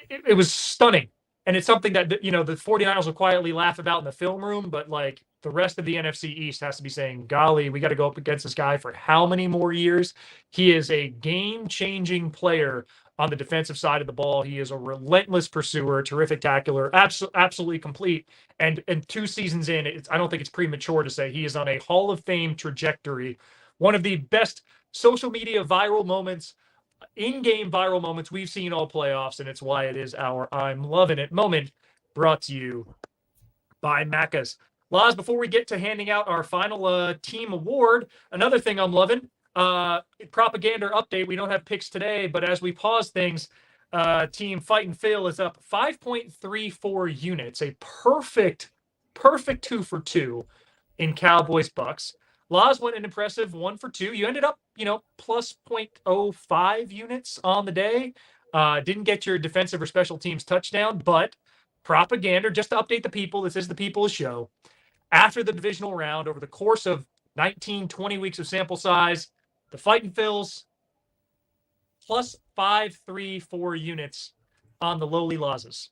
It was stunning. And it's something that, the 49ers will quietly laugh about in the film room, but like the rest of the NFC East has to be saying, golly, we got to go up against this guy for how many more years? He is a game-changing player on the defensive side of the ball. He is a relentless pursuer, terrific tackler, absolutely complete. And 2 seasons in, I don't think it's premature to say he is on a Hall of Fame trajectory. One of the best social media viral moments, in-game viral moments we've seen all playoffs, and it's why it is our I'm Loving It moment, brought to you by Macca's. Laz, before we get to handing out our final team award, another thing I'm loving, propaganda update. We don't have picks today, but as we pause things, team Fight and Phil is up 5.34 units, a perfect 2 for 2 in Cowboys Bucks. Laz went an impressive 1 for 2. You ended up, plus 0.05 units on the day. Didn't get your defensive or special teams touchdown, but propaganda, just to update the people, this is the People's Show. After the divisional round, over the course of 19, 20 weeks of sample size, the Fightin' Phils plus 534 units on the lowly Lazes.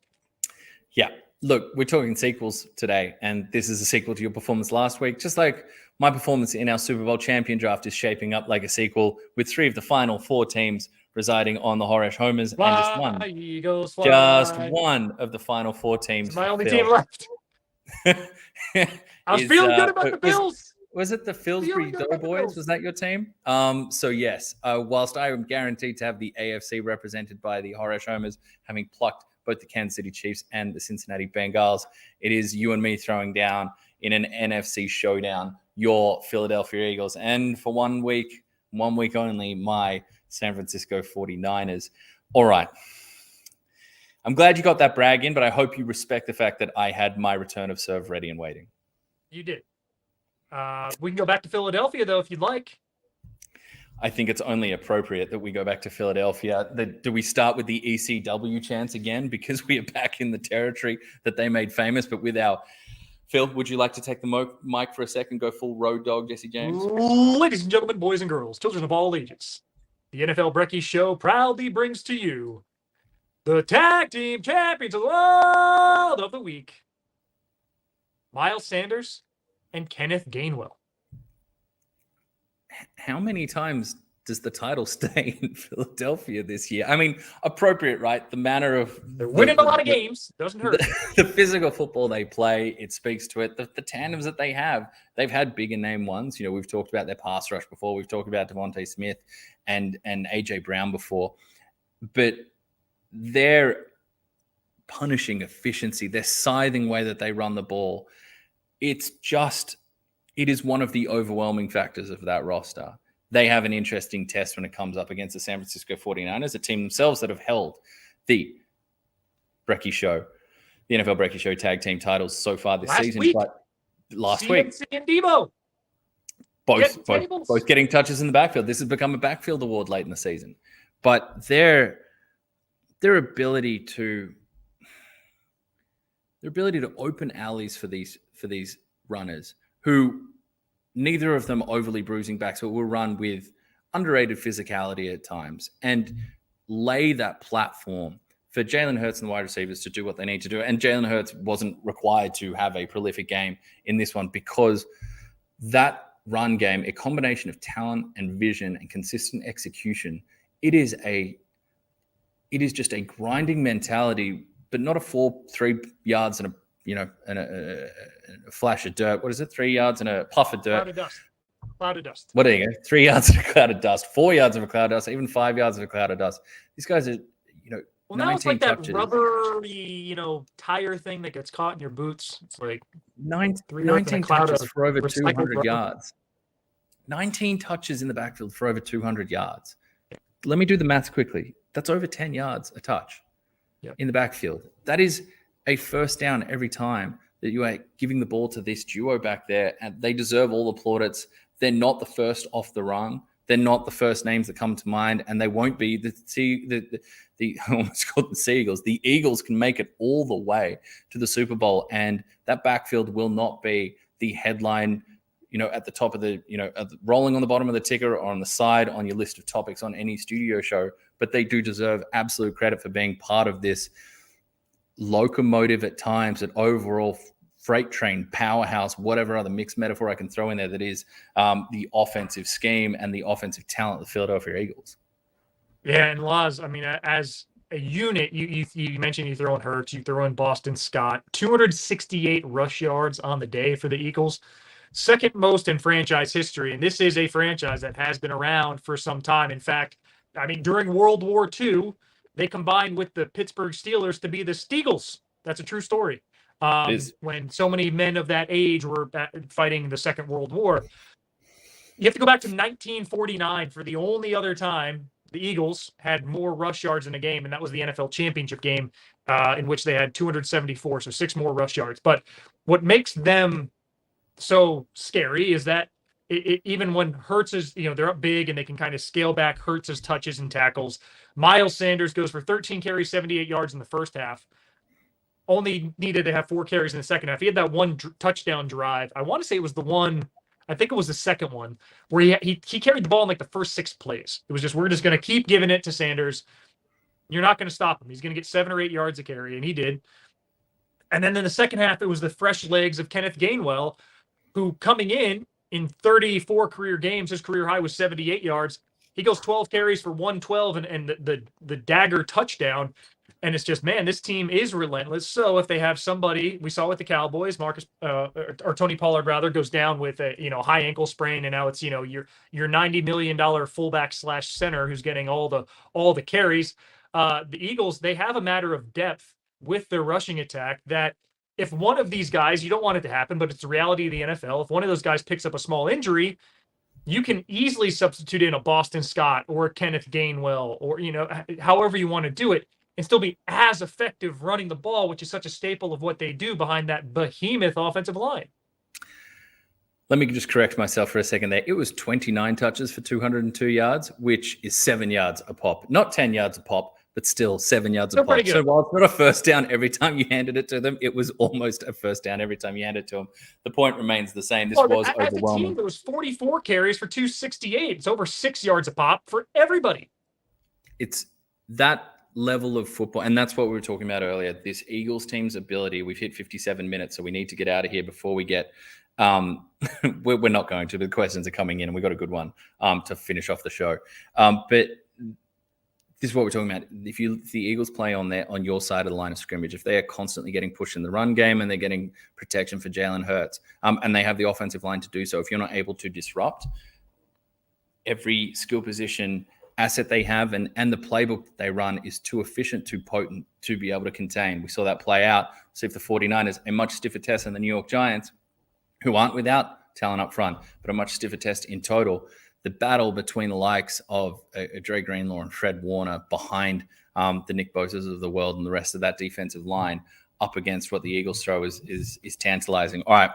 Yeah. Look, we're talking sequels today, and this is a sequel to your performance last week. Just like my performance in our Super Bowl champion draft is shaping up like a sequel, with 3 of the final 4 teams residing on the Horesh Homers, Fly, and just one. Eagles, fly. Just one of the final 4 teams. It's my only team left. I was feeling good about the Bills. Was it the Fillsbury Doughboys? Was that your team? So yes, whilst I am guaranteed to have the AFC represented by the Horesh Homers, having plucked both the Kansas City Chiefs and the Cincinnati Bengals, it is you and me throwing down in an NFC showdown your Philadelphia Eagles, and for 1 week only, my San Francisco 49ers. All right. I'm glad you got that brag in, but I hope you respect the fact that I had my return of serve ready and waiting. You did. We can go back to Philadelphia, though, if you'd like. I think it's only appropriate that we go back to Philadelphia. Do we start with the ECW chants again? Because we are back in the territory that they made famous, but with our... Phil, would you like to take the mic for a second, go full road dog, Jesse James? Ladies and gentlemen, boys and girls, children of all ages, the NFL Brekkie Show proudly brings to you the tag team champions of the world of the week, Miles Sanders and Kenneth Gainwell. How many times does the title stay in Philadelphia this year? I mean, appropriate, right? The manner of... They're winning a lot of games. Doesn't hurt. The physical football they play, it speaks to it. The tandems that they have, they've had bigger name ones. We've talked about their pass rush before. We've talked about Devontae Smith and A.J. Brown before. But their punishing efficiency, their scything way that they run the ball, it is one of the overwhelming factors of that roster. They have an interesting test when it comes up against the San Francisco 49ers, a team themselves that have held the Brekkie Show, the NFL Brekkie Show tag team titles so far this season. But last week, and Debo. Both getting touches in the backfield. This has become a backfield award late in the season. But their ability to open alleys for these runners who neither of them overly bruising backs, but will run with underrated physicality at times and lay that platform for Jalen Hurts and the wide receivers to do what they need to do. And Jalen Hurts wasn't required to have a prolific game in this one because that run game, a combination of talent and vision and consistent execution, it is just a grinding mentality, but not a 3 yards and a flash of dirt. What is it? 3 yards and a puff of dirt. Cloud of dust. What are you? 3 yards of a cloud of dust, 4 yards of a cloud of dust, even 5 yards of a cloud of dust. These guys are, well, now it's like touches. That rubbery, tire thing that gets caught in your boots. It's like 19 touches for over 200 yards. 19 touches in the backfield for over 200 yards. Let me do the maths quickly. That's over 10 yards a touch. in the backfield. That is a first down every time that you are giving the ball to this duo back there, and they deserve all the plaudits. They're not the first off the rung. They're not the first names that come to mind, and they won't be. I almost called the Seagulls. The Eagles can make it all the way to the Super Bowl, and that backfield will not be the headline, at the top of rolling on the bottom of the ticker or on the side on your list of topics on any studio show. But they do deserve absolute credit for being part of this locomotive at times, an overall freight train, powerhouse, whatever other mixed metaphor I can throw in there that is the offensive scheme and the offensive talent of the Philadelphia Eagles. Yeah, and Laz, I mean, as a unit, you mentioned you throw in Hurts, you throw in Boston Scott, 268 rush yards on the day for the Eagles. Second most in franchise history, and this is a franchise that has been around for some time. In fact, I mean, during World War II, they combined with the Pittsburgh Steelers to be the Steagles. That's a true story. When so many men of that age were fighting the Second World War. You have to go back to 1949 for the only other time the Eagles had more rush yards in a game, and that was the NFL Championship game in which they had 274, so 6 more rush yards. But what makes them so scary is that even when Hurts is, they're up big and they can kind of scale back Hurts' touches and tackles. Miles Sanders goes for 13 carries, 78 yards in the first half. Only needed to have 4 carries in the second half. He had that one touchdown drive. I want to say it was the one, I think it was the second one, where he carried the ball in like the first 6 plays. It was just, we're just going to keep giving it to Sanders. You're not going to stop him. He's going to get 7 or 8 yards a carry, and he did. And then in the second half, it was the fresh legs of Kenneth Gainwell, who coming in 34 career games, his career high was 78 yards. He goes 12 carries for 112 and the dagger touchdown. And it's just, man, this team is relentless. So if they have somebody, we saw with the Cowboys, or Tony Pollard rather, goes down with a high ankle sprain, and now it's your $90 million fullback / center who's getting all the carries. The Eagles, they have a matter of depth with their rushing attack that if one of these guys, you don't want it to happen, but it's the reality of the NFL. If one of those guys picks up a small injury, you can easily substitute in a Boston Scott or a Kenneth Gainwell or however you want to do it, and still be as effective running the ball, which is such a staple of what they do behind that behemoth offensive line. Let me just correct myself for a second there. It was 29 touches for 202 yards, which is 7 yards a pop. Not 10 yards a pop, but still 7 yards a pop. So while it's not a first down every time you handed it to them, it was almost a first down every time you handed it to them. The point remains the same. This was overwhelming. As a team, there was 44 carries for 268. It's over 6 yards a pop for everybody. It's that level of football, and that's what we were talking about earlier. This Eagles team's ability. We've hit 57 minutes, so we need to get out of here before we get. We're not going to. But the questions are coming in, and we got a good one to finish off the show. But this is what we're talking about. If the Eagles play on your side of the line of scrimmage, if they are constantly getting pushed in the run game and they're getting protection for Jalen Hurts, and they have the offensive line to do so, if you're not able to disrupt every skill position asset they have and the playbook that they run is too efficient, too potent to be able to contain. We saw that play out. See if the 49ers, a much stiffer test than the New York Giants, who aren't without talent up front, but a much stiffer test in total. The battle between the likes of Dre Greenlaw and Fred Warner behind the Nick Bosas of the world and the rest of that defensive line up against what the Eagles throw is tantalizing. All right.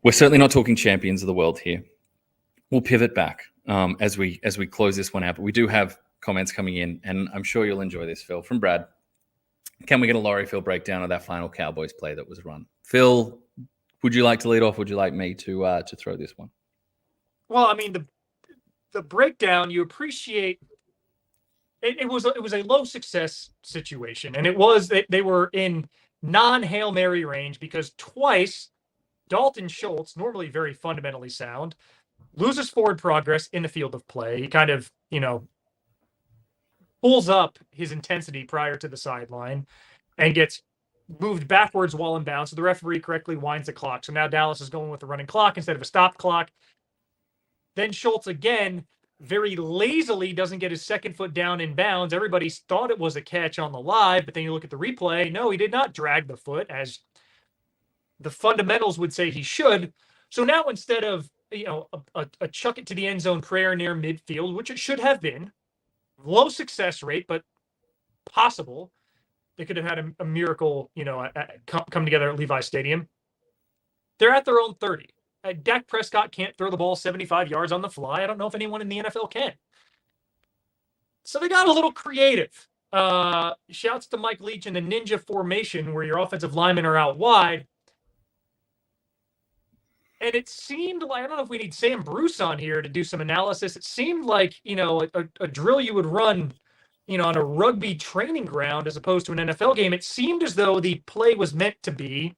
We're certainly not talking champions of the world here. We'll pivot back as we close this one out. But we do have comments coming in, and I'm sure you'll enjoy this, Phil. From Brad. Can we get a Laurie Phil breakdown of that final Cowboys play that was run? Phil, would you like to lead off? Would you like me to throw this one? Well, I mean, the breakdown, you appreciate it was a low success situation, and it was they were in non-Hail Mary range because twice Dalton Schultz, normally very fundamentally sound, loses forward progress in the field of play. He kind of, pulls up his intensity prior to the sideline and gets moved backwards while in bounds. So the referee correctly winds the clock. So now Dallas is going with a running clock instead of a stop clock. Then Schultz again very lazily doesn't get his second foot down in bounds. Everybody thought it was a catch on the live, but then you look at the replay. No, he did not drag the foot as the fundamentals would say he should. So now instead of, a chuck it to the end zone prayer near midfield, which it should have been, low success rate, but possible. They could have had a miracle, come together at Levi Stadium. They're at their own 30. Dak Prescott can't throw the ball 75 yards on the fly. I don't know if anyone in the NFL can. So they got a little creative. Shouts to Mike Leach in the ninja formation where your offensive linemen are out wide. And it seemed like, I don't know if we need Sam Bruce on here to do some analysis. It seemed like, a drill you would run, on a rugby training ground as opposed to an NFL game. It seemed as though the play was meant to be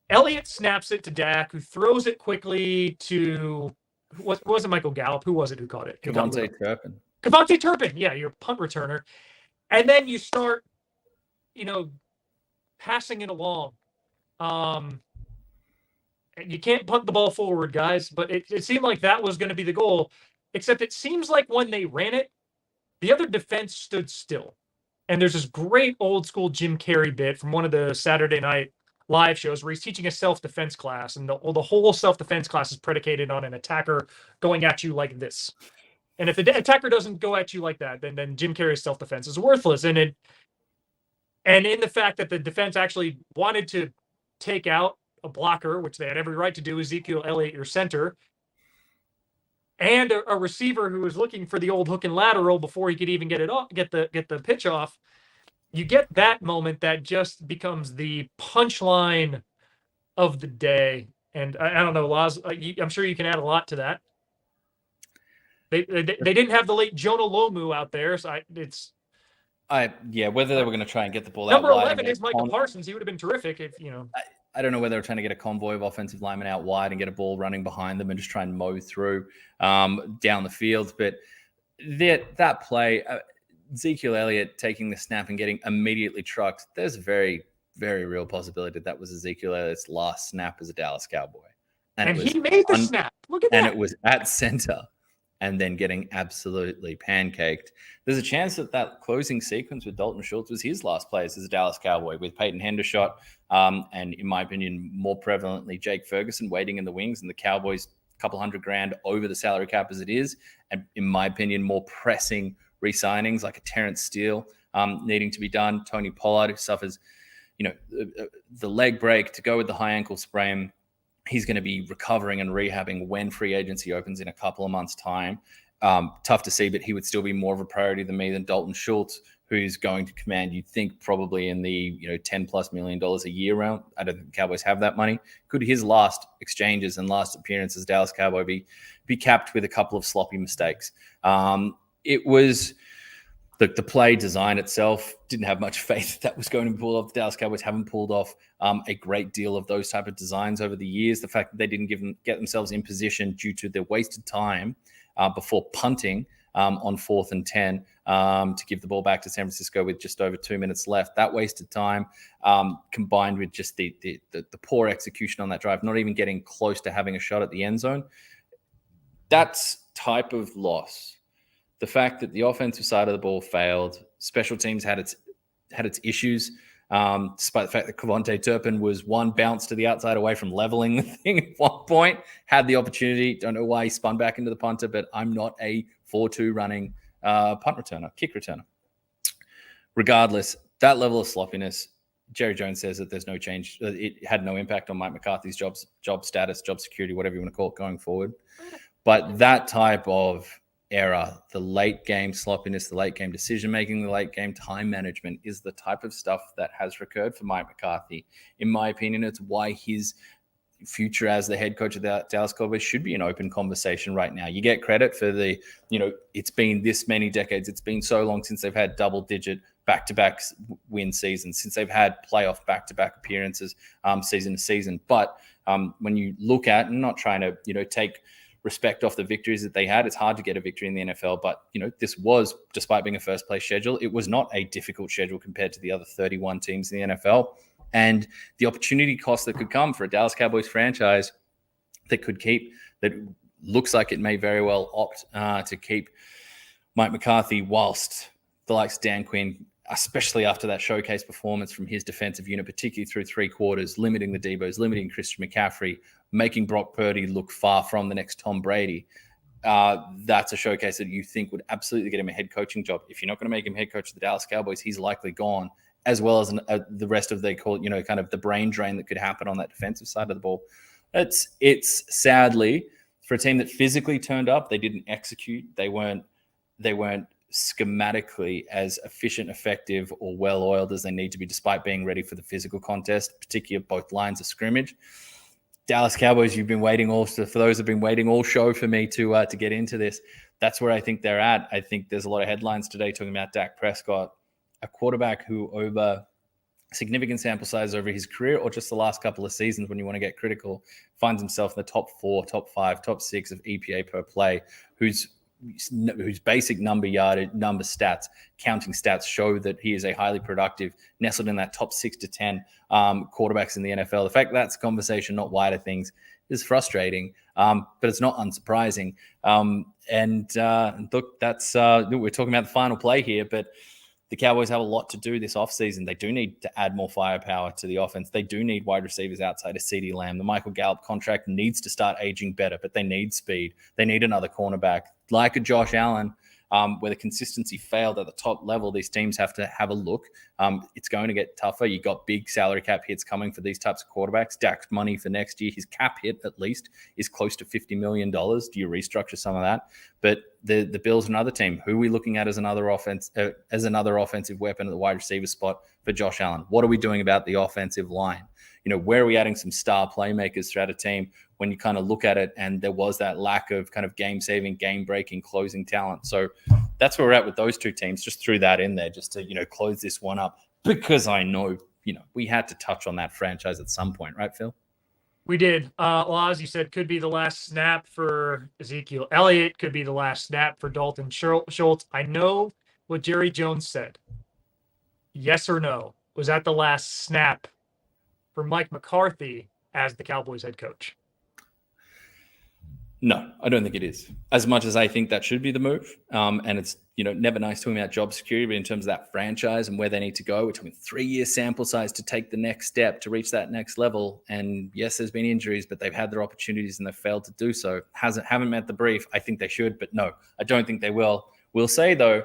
Elliott snaps it to Dak, who throws it quickly to, wasn't Michael Gallup? Who was it who caught it? Kevontae Turpin. Kevontae Turpin, yeah, your punt returner. And then you start, passing it along. And you can't punt the ball forward, guys, but it seemed like that was going to be the goal, except it seems like when they ran it, the other defense stood still. And there's this great old school Jim Carrey bit from one of the Saturday night live shows where he's teaching a self-defense class, and the whole self-defense class is predicated on an attacker going at you like this. And if the attacker doesn't go at you like that, then Jim Carrey's self-defense is worthless. And in the fact that the defense actually wanted to take out a blocker, which they had every right to do, Ezekiel Elliott, your center, and a receiver who was looking for the old hook and lateral before he could even get it off, get the pitch off. You get that moment that just becomes the punchline of the day. And I don't know, Laz, I'm sure you can add a lot to that. They didn't have the late Jonah Lomu out there, so whether they were going to try and get the ball number out wide. Number 11 is Michael Parsons. He would have been terrific if, I don't know whether they were trying to get a convoy of offensive linemen out wide and get a ball running behind them and just try and mow through down the field. But that play, Ezekiel Elliott taking the snap and getting immediately trucked, there's a very, very real possibility that was Ezekiel Elliott's last snap as a Dallas Cowboy. And he made the snap. Look at that. And it was at center and then getting absolutely pancaked. There's a chance that closing sequence with Dalton Schultz was his last place as a Dallas Cowboy, with Peyton Hendershot and, in my opinion, more prevalently, Jake Ferguson waiting in the wings, and the Cowboys a couple $100,000 over the salary cap as it is. And in my opinion, more pressing re-signings like a Terrence Steele needing to be done. Tony Pollard, who suffers, the leg break to go with the high ankle sprain. He's going to be recovering and rehabbing when free agency opens in a couple of months' time. Tough to see, but he would still be more of a priority than Dalton Schultz, who's going to command, you'd think, probably in the $10+ million a year round. I don't think the Cowboys have that money. Could his last exchanges and last appearance as Dallas Cowboy be capped with a couple of sloppy mistakes? It was the play design itself didn't have much faith that was going to be pulled off. The Dallas Cowboys haven't pulled off a great deal of those type of designs over the years. The fact that they didn't get themselves in position due to their wasted time before punting on 4th and 10 to give the ball back to San Francisco with just over 2 minutes left. That wasted time combined with just the poor execution on that drive, not even getting close to having a shot at the end zone. That's type of loss. The fact that the offensive side of the ball failed, special teams had its issues, despite the fact that Kevontae Turpin was one bounce to the outside away from leveling the thing at one point, had the opportunity. Don't know why he spun back into the punter, but I'm not a 4-2 running kick returner. Regardless, that level of sloppiness, Jerry Jones says that there's no change. It had no impact on Mike McCarthy's job status, job security, whatever you want to call it going forward. But that type of error, the late game sloppiness, the late game decision-making, the late game time management is the type of stuff that has recurred for Mike McCarthy. In my opinion, it's why his future as the head coach of the Dallas Cowboys should be an open conversation right now. You get credit for it's been this many decades. It's been so long since they've had double-digit back-to-back win seasons, since they've had playoff back-to-back appearances season to season. But when you look at, and not trying to, take respect off the victories that they had. It's hard to get a victory in the NFL, but this was, despite being a first place schedule, it was not a difficult schedule compared to the other 31 teams in the NFL. And the opportunity cost that could come for a Dallas Cowboys franchise that looks like it may very well opt to keep Mike McCarthy, whilst the likes of Dan Quinn, especially after that showcase performance from his defensive unit, particularly through 3 quarters, limiting the Debos, limiting Christian McCaffrey, making Brock Purdy look far from the next Tom Brady. that's a showcase that you think would absolutely get him a head coaching job. If you're not going to make him head coach of the Dallas Cowboys, he's likely gone, as well as the rest of, they call it, kind of the brain drain that could happen on that defensive side of the ball. It's sadly, for a team that physically turned up, they didn't execute. They weren't schematically as efficient, effective, or well-oiled as they need to be, despite being ready for the physical contest, particularly both lines of scrimmage. Dallas Cowboys, you've been waiting for those who've been waiting all show for me to get into this. That's where I think they're at. I think there's a lot of headlines today talking about Dak Prescott, a quarterback who, over significant sample size over his career or just the last couple of seasons, when you want to get critical, finds himself in the top 4, top 5, top 6 of EPA per play, whose basic number stats, counting stats, show that he is a highly productive, nestled in that top 6 to 10 quarterbacks in the NFL. The fact that that's a conversation, not wider things, is frustrating, but it's not unsurprising. Look, that's we're talking about the final play here, but the Cowboys have a lot to do this offseason. They do need to add more firepower to the offense. They do need wide receivers outside of CeeDee Lamb. The Michael Gallup contract needs to start aging better, but they need speed. They need another cornerback like a Josh Allen, where the consistency failed at the top level. These teams have to have a look. It's going to get tougher. You got big salary cap hits coming for these types of quarterbacks. Dak's money for next year, his cap hit at least, is close to $50 million. Do you restructure some of that? But the Bills, another team. Who are we looking at as another offensive weapon at the wide receiver spot for Josh Allen? What are we doing about the offensive line? Where are we adding some star playmakers throughout a team when you kind of look at it and there was that lack of kind of game-saving, game-breaking, closing talent? So that's where we're at with those two teams. Just threw that in there just to, close this one up, because I know, we had to touch on that franchise at some point, right, Phil? We did. Well, as you said, could be the last snap for Ezekiel Elliott, could be the last snap for Dalton Schultz. I know what Jerry Jones said. Yes or no? Was that the last snap for Mike McCarthy as the Cowboys head coach? No, I don't think it is. As much as I think that should be the move. And it's, never nice talking about job security, but in terms of that franchise and where they need to go, we're talking 3-year sample size to take the next step, to reach that next level. And yes, there's been injuries, but they've had their opportunities and they've failed to do so. Haven't met the brief. I think they should, but no, I don't think they will. We'll say, though,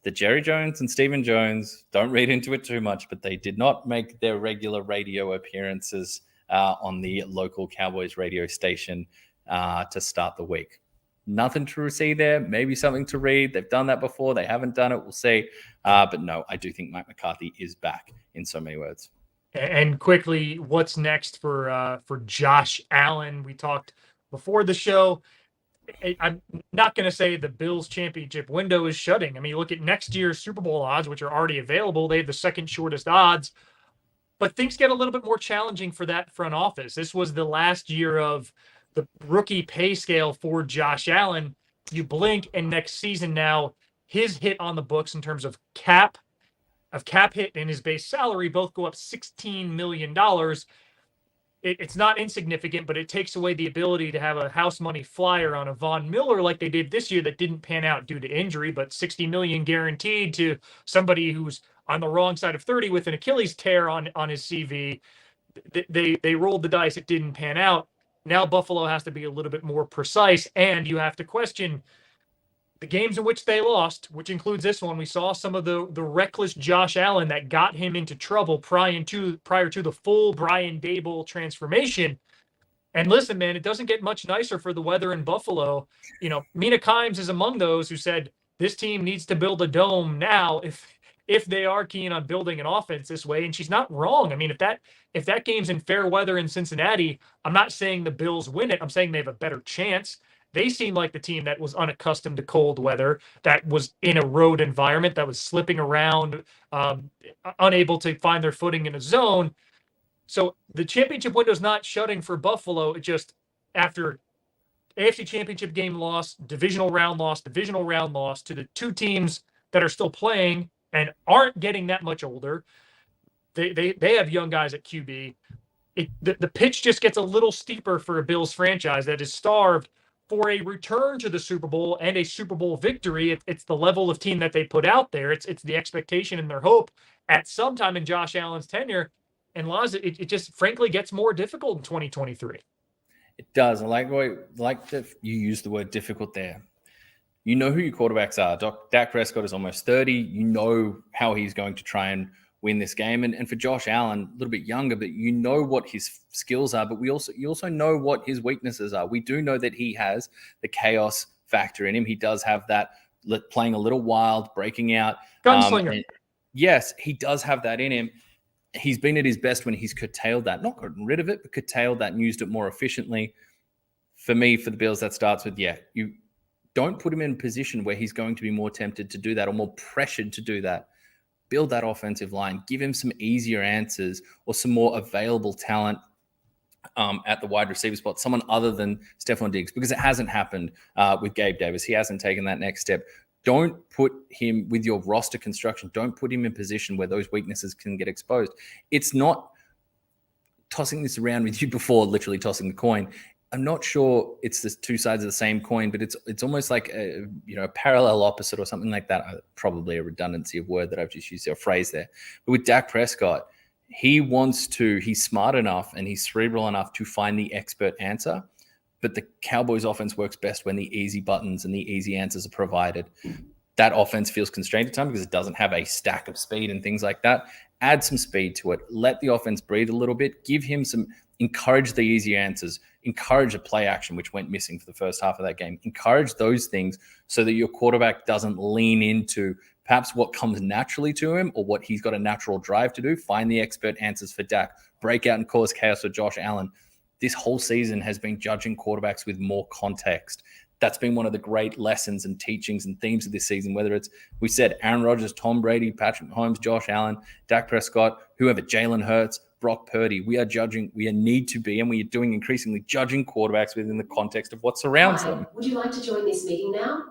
that Jerry Jones and Stephen Jones, don't read into it too much, but they did not make their regular radio appearances on the local Cowboys radio station to start the week. Nothing to see there, maybe something to read. They've done that before. They haven't done it. We'll see. But no, I do think Mike McCarthy is back in so many words. And quickly, what's next for Josh Allen? We talked before the show. I'm not going to say the Bills championship window is shutting. I mean, look at next year's Super Bowl odds, which are already available. They have the second shortest odds. But things get a little bit more challenging for that front office. This was the last year of the rookie pay scale for Josh Allen. You blink, and next season now, his hit on the books in terms of cap hit and his base salary both go up $16 million. It's not insignificant, but it takes away the ability to have a house money flyer on a Von Miller like they did this year that didn't pan out due to injury, but $60 million guaranteed to somebody who's on the wrong side of 30 with an Achilles tear on his CV. They rolled the dice. It didn't pan out. Now Buffalo has to be a little bit more precise, and you have to question the games in which they lost, which includes this one. We saw some of the reckless Josh Allen that got him into trouble prior to the full Brian Daboll transformation. And listen, man, it doesn't get much nicer for the weather in Buffalo. Mina Kimes is among those who said this team needs to build a dome now if they are keen on building an offense this way. And she's not wrong. I mean, if that game's in fair weather in Cincinnati, I'm not saying the Bills win it. I'm saying they have a better chance. They seem like the team that was unaccustomed to cold weather, that was in a road environment, that was slipping around, unable to find their footing in a zone. So the championship window is not shutting for Buffalo. It just, after AFC championship game loss, divisional round loss to the two teams that are still playing and aren't getting that much older. They have young guys at QB. The pitch just gets a little steeper for a Bills franchise that is starved for a return to the Super Bowl and a Super Bowl victory. It's the level of team that they put out there. It's the expectation and their hope at some time in Josh Allen's tenure. And Laz, it just frankly gets more difficult in 2023. It does. I like that you use the word difficult there. You know who your quarterbacks are. Dak Prescott is almost 30. You know how he's going to try and win this game. And for Josh Allen, a little bit younger, but you know what his skills are. But you also know what his weaknesses are. We do know that he has the chaos factor in him. He does have that playing a little wild, breaking out. Gunslinger. Yes, he does have that in him. He's been at his best when he's curtailed that, not gotten rid of it, but curtailed that and used it more efficiently. For me, for the Bills, that starts with, you don't put him in a position where he's going to be more tempted to do that or more pressured to do that. Build that offensive line. Give him some easier answers or some more available talent at the wide receiver spot, someone other than Stephon Diggs, because it hasn't happened with Gabe Davis. He hasn't taken that next step. Don't put him with your roster construction. Don't put him in a position where those weaknesses can get exposed. It's not tossing this around with you before, literally tossing the coin. I'm not sure it's the two sides of the same coin, but it's almost like a parallel opposite or something like that. Probably a redundancy of word that I've just used, or a phrase there. But with Dak Prescott, he's smart enough and he's cerebral enough to find the expert answer. But the Cowboys offense works best when the easy buttons and the easy answers are provided. That offense feels constrained at times because it doesn't have a stack of speed and things like that. Add some speed to it. Let the offense breathe a little bit. Give him encourage the easy answers. Encourage a play action, which went missing for the first half of that game. Encourage those things so that your quarterback doesn't lean into perhaps what comes naturally to him or what he's got a natural drive to do. Find the expert answers for Dak. Break out and cause chaos for Josh Allen. This whole season has been judging quarterbacks with more context. That's been one of the great lessons and teachings and themes of this season, whether it's, we said, Aaron Rodgers, Tom Brady, Patrick Mahomes, Josh Allen, Dak Prescott, whoever, Jalen Hurts, Brock Purdy. We are doing increasingly judging quarterbacks within the context of what surrounds them. Would you like to join this meeting now?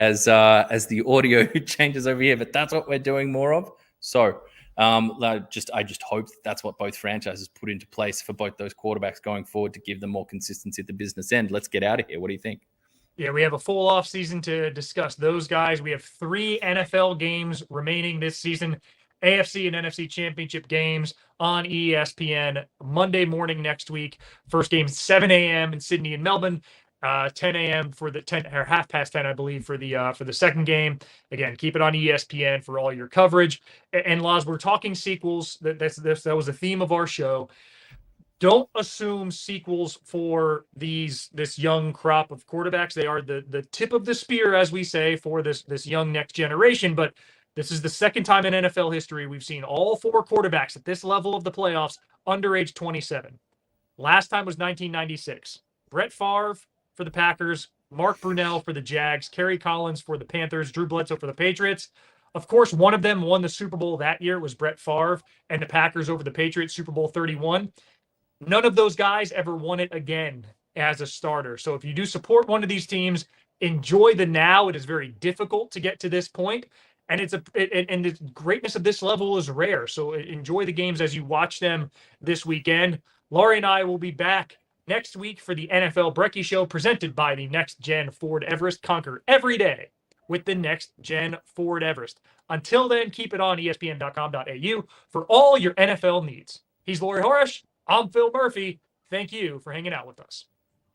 As the audio changes over here, but that's what we're doing more of. So I just hope that's what both franchises put into place for both those quarterbacks going forward to give them more consistency at the business end. Let's get out of here. What do you think? Yeah, we have a full off season to discuss those guys. We have 3 NFL games remaining this season. AFC and NFC championship games on ESPN Monday morning next week. First game 7 a.m. in Sydney and Melbourne. 10 a.m. for the 10 or 10:30, I believe, for the second game. Again, keep it on ESPN for all your coverage. And Laz, we're talking sequels. That was the theme of our show. Don't assume sequels for this young crop of quarterbacks. They are the tip of the spear, as we say, for this young next generation. But this is the second time in NFL history we've seen all 4 quarterbacks at this level of the playoffs under age 27. Last time was 1996. Brett Favre for the Packers, Mark Brunell for the Jags, Kerry Collins for the Panthers, Drew Bledsoe for the Patriots. Of course, one of them won the Super Bowl that year. It was Brett Favre and the Packers over the Patriots, Super Bowl 31. None of those guys ever won it again as a starter. So if you do support one of these teams, enjoy the now. It is very difficult to get to this point, and the greatness of this level is rare. So enjoy the games as you watch them this weekend. Laurie and I will be back next week for the NFL Brekkie Show, presented by the Next Gen Ford Everest. Conquer every day with the Next Gen Ford Everest. Until then, keep it on ESPN.com.au for all your NFL needs. He's Laurie Horesh. I'm Phil Murphy. Thank you for hanging out with us.